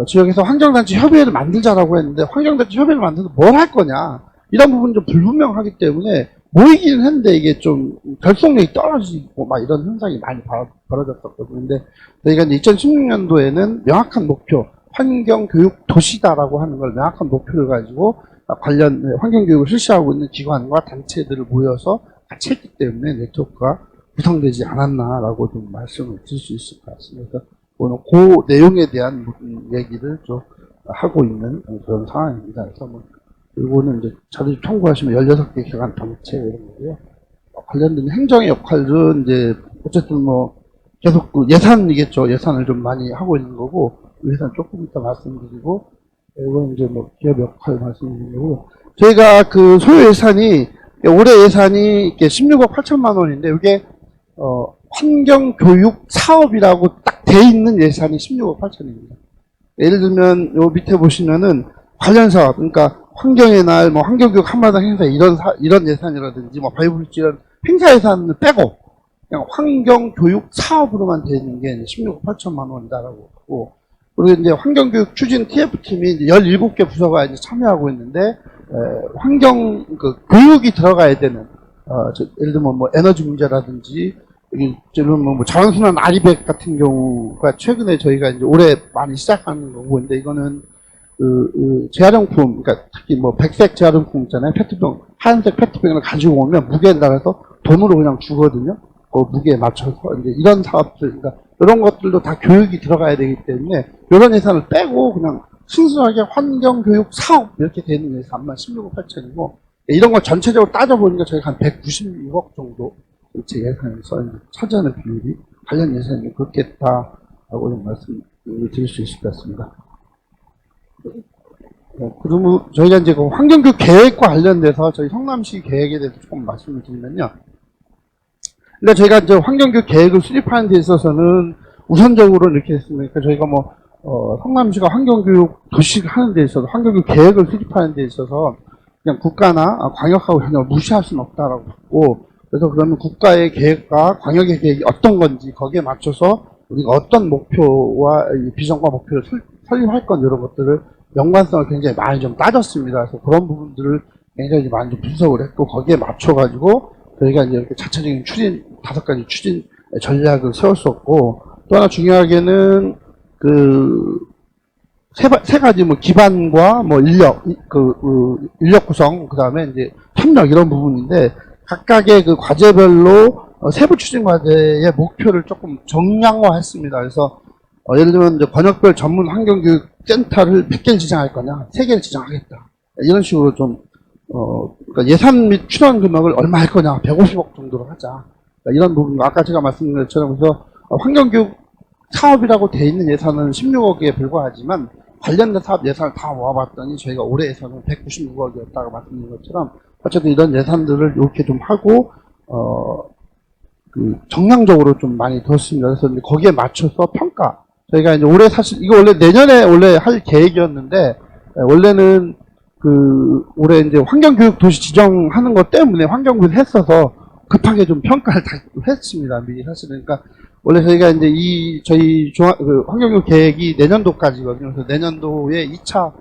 지역에서 환경단체 협의회를 만들자라고 했는데 환경단체 협의회를 만들어서 뭘 할 거냐 이런 부분이 좀 불분명하기 때문에 모이기는 했는데 이게 좀 결속력이 떨어지고 막 이런 현상이 많이 벌어졌었거든요. 근데 저희가 이제 2016년도에는 명확한 목표, 환경교육 도시다라고 하는 걸 명확한 목표를 가지고 관련 환경교육을 실시하고 있는 기관과 단체들을 모여서 같이 했기 때문에 네트워크가 구성되지 않았나라고 좀 말씀을 드릴 수 있을 것 같습니다. 오늘 그 내용에 대한 얘기를 좀 하고 있는 그런 상황입니다. 그래서 뭐 이거는 이제 자료 참고하시면 16개 기관 단체 이런 거고요. 관련된 행정의 역할은 이제 어쨌든 뭐 계속 그 예산이겠죠. 예산을 좀 많이 하고 있는 거고 예산 조금 이따 말씀드리고, 이건 이제 뭐 기업 역할 말씀드리고, 저희가 그 소요 예산이 올해 예산이 16억 8천만 원인데 이게 환경교육 사업이라고 딱 돼 있는 예산이 16억 8천입니다. 예를 들면 요 밑에 보시면은 관련 사업, 그러니까 환경의 날, 뭐 환경교육 한마당 행사 이런 예산이라든지 뭐 바이오블리지 이런 행사 예산을 빼고 그냥 환경교육 사업으로만 돼 있는 게 16억 8천만 원이다라고 하고, 그리고 이제 환경교육 추진 TF팀이 이제 17개 부서가 이제 참여하고 있는데 환경 교육이 들어가야 되는 예를 들면 뭐 에너지 문제라든지 뭐 자연순환 아리백 같은 경우가 최근에 저희가 이제 올해 많이 시작하는 거고, 근데 이거는 재활용품, 그러니까 특히 뭐 백색 재활용품 있잖아요. 페트병, 하얀색 페트병을 가지고 오면 무게에 따라서 돈으로 그냥 주거든요. 그 무게에 맞춰서 이제 이런 사업들, 그러니까 이런 것들도 다 교육이 들어가야 되기 때문에 이런 예산을 빼고 그냥 순수하게 환경교육 사업 이렇게 되는 예산만 16억 8천이고, 이런 걸 전체적으로 따져보니까 저희가 한 196억 정도 제 예산에서 차지하는 비율이 관련 예산이 그렇겠다라고 좀 말씀을 드릴 수 있을 것 같습니다. 그러면 저희가 이제 그 환경교육 계획과 관련돼서 저희 성남시 계획에 대해서 조금 말씀을 드리면요. 근데 저희가 이제 환경교육 계획을 수립하는 데 있어서는 우선적으로 이렇게 했습니다. 저희가 뭐, 성남시가 환경교육 도시 하는 데 있어서 환경교육 계획을 수립하는 데 있어서 그냥 국가나 광역하고 전혀 무시할 수는 없다라고 봤고, 그래서 그러면 국가의 계획과 광역의 계획이 어떤 건지 거기에 맞춰서 우리가 어떤 목표와 비전과 목표를 설립할 건 이런 것들을 연관성을 굉장히 많이 좀 따졌습니다. 그래서 그런 부분들을 굉장히 많이 좀 분석을 했고 거기에 맞춰가지고 저희가 이제 이렇게 자체적인 추진 5가지 추진 전략을 세웠었고 또 하나 중요하게는 그 세 가지 뭐 기반과 뭐 인력 인력 구성 그다음에 이제 협력 이런 부분인데 각각의 그 과제별로 세부 추진 과제의 목표를 조금 정량화했습니다. 그래서 예를 들면 이제 권역별 전문 환경교육 센터를 100개를 지정할 거냐, 3개를 지정하겠다. 이런 식으로 좀 그러니까 예산 및 출원 금액을 얼마 할 거냐, 150억 정도로 하자. 그러니까 이런 부분, 아까 제가 말씀드린 것처럼 그래서 환경교육 사업이라고 돼 있는 예산은 16억에 불과하지만 관련된 사업 예산을 다 모아봤더니 저희가 올해 예산은 196억이었다고 말씀드린 것처럼 어쨌든 이런 예산들을 이렇게 좀 하고 그 정량적으로 좀 많이 뒀습니다. 그래서 이제 거기에 맞춰서 평가. 저희가 이제 올해 사실 이거 원래 내년에 원래 할 계획이었는데 원래는 그 올해 이제 환경교육 도시 지정하는 것 때문에 환경부에서 했어서 급하게 좀 평가를 다 했습니다. 미리 사실은. 그러니까 원래 저희가 이제 저희 환경교육 계획이 내년도까지거든요. 그래서 내년도에 2차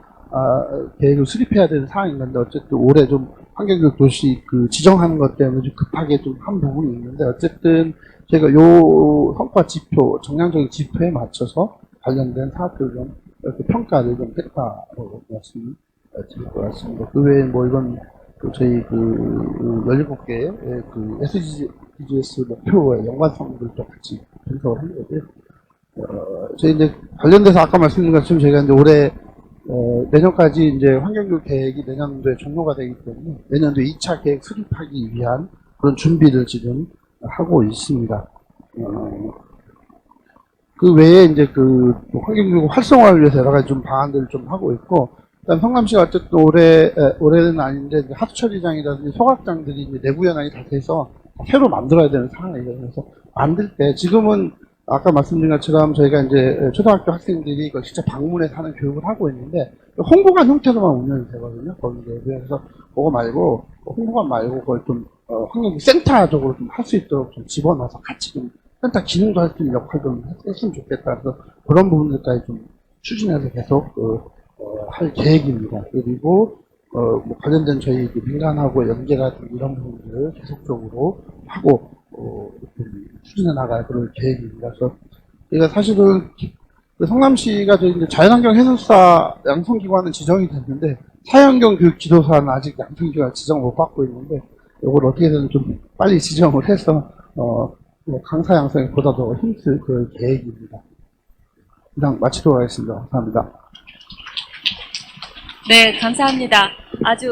계획을 수립해야 되는 상황인 건데 어쨌든 올해 좀 환경교육 도시 그 지정하는 것 때문에 좀 급하게 좀 한 부분이 있는데 어쨌든 제가 요 성과 지표, 정량적인 지표에 맞춰서 관련된 사업들 좀 이렇게 평가를 좀 했다고 말씀드릴 것 같습니다. 그 외에 뭐 이건 저희 그 17개의 그 SDGs 목표의 연관성들도 같이 분석을 한 거고요. 저희 이제 관련돼서 아까 말씀드린 것처럼 저희가 이제 올해 내년까지 이제 환경교육 계획이 내년도에 종료가 되기 때문에 내년도에 2차 계획 수립하기 위한 그런 준비를 지금 하고 있습니다. 그 외에 이제 그 환경교육 활성화를 위해서 여러 가지 좀 방안들을 좀 하고 있고, 일단 성남시가 어쨌든 올해는 아닌데 이제 하수처리장이라든지 소각장들이 이제 내부 연항이 다 돼서 새로 만들어야 되는 상황이거든요. 그래서 만들 때 지금은 아까 말씀드린 것처럼 저희가 이제 초등학교 학생들이 이걸 직접 방문해서 하는 교육을 하고 있는데 홍보관 형태로만 운영이 되거든요. 거기에. 그래서 그거 말고 홍보관 말고 그걸 좀 환경교육 센터적으로 좀 할 수 있도록 좀 집어넣어서 같이 좀 센터 기능도 할 수 있는 역할 좀 했으면 좋겠다. 그래서 그런 부분들까지 좀 추진해서 계속 할 계획입니다. 그리고 뭐 관련된 저희 민간하고 연계라든 이런 부분들을 계속적으로 하고 추진해 나갈 그런 계획입니다. 그래서 저희가 사실은 성남시가 저희 이제 자연환경 해설사 양성기관은 지정이 됐는데 사회환경 교육 지도사는 아직 양성기관 지정을 못 받고 있는데 이걸 어떻게든 좀 빨리 지정을 해서 강사 양성에 보다 더 힘쓸 그런 계획입니다. 이상 마치도록 하겠습니다. 감사합니다. 네, 감사합니다. 아주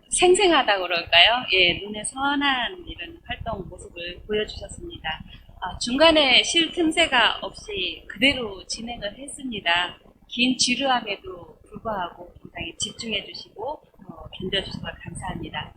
생생하다고 그럴까요? 예, 눈에 선한 이런 활동 모습을 보여주셨습니다. 중간에 쉴 틈새가 없이 그대로 진행을 했습니다. 긴 지루함에도 불구하고 굉장히 집중해 주시고 견뎌 주셔서 감사합니다.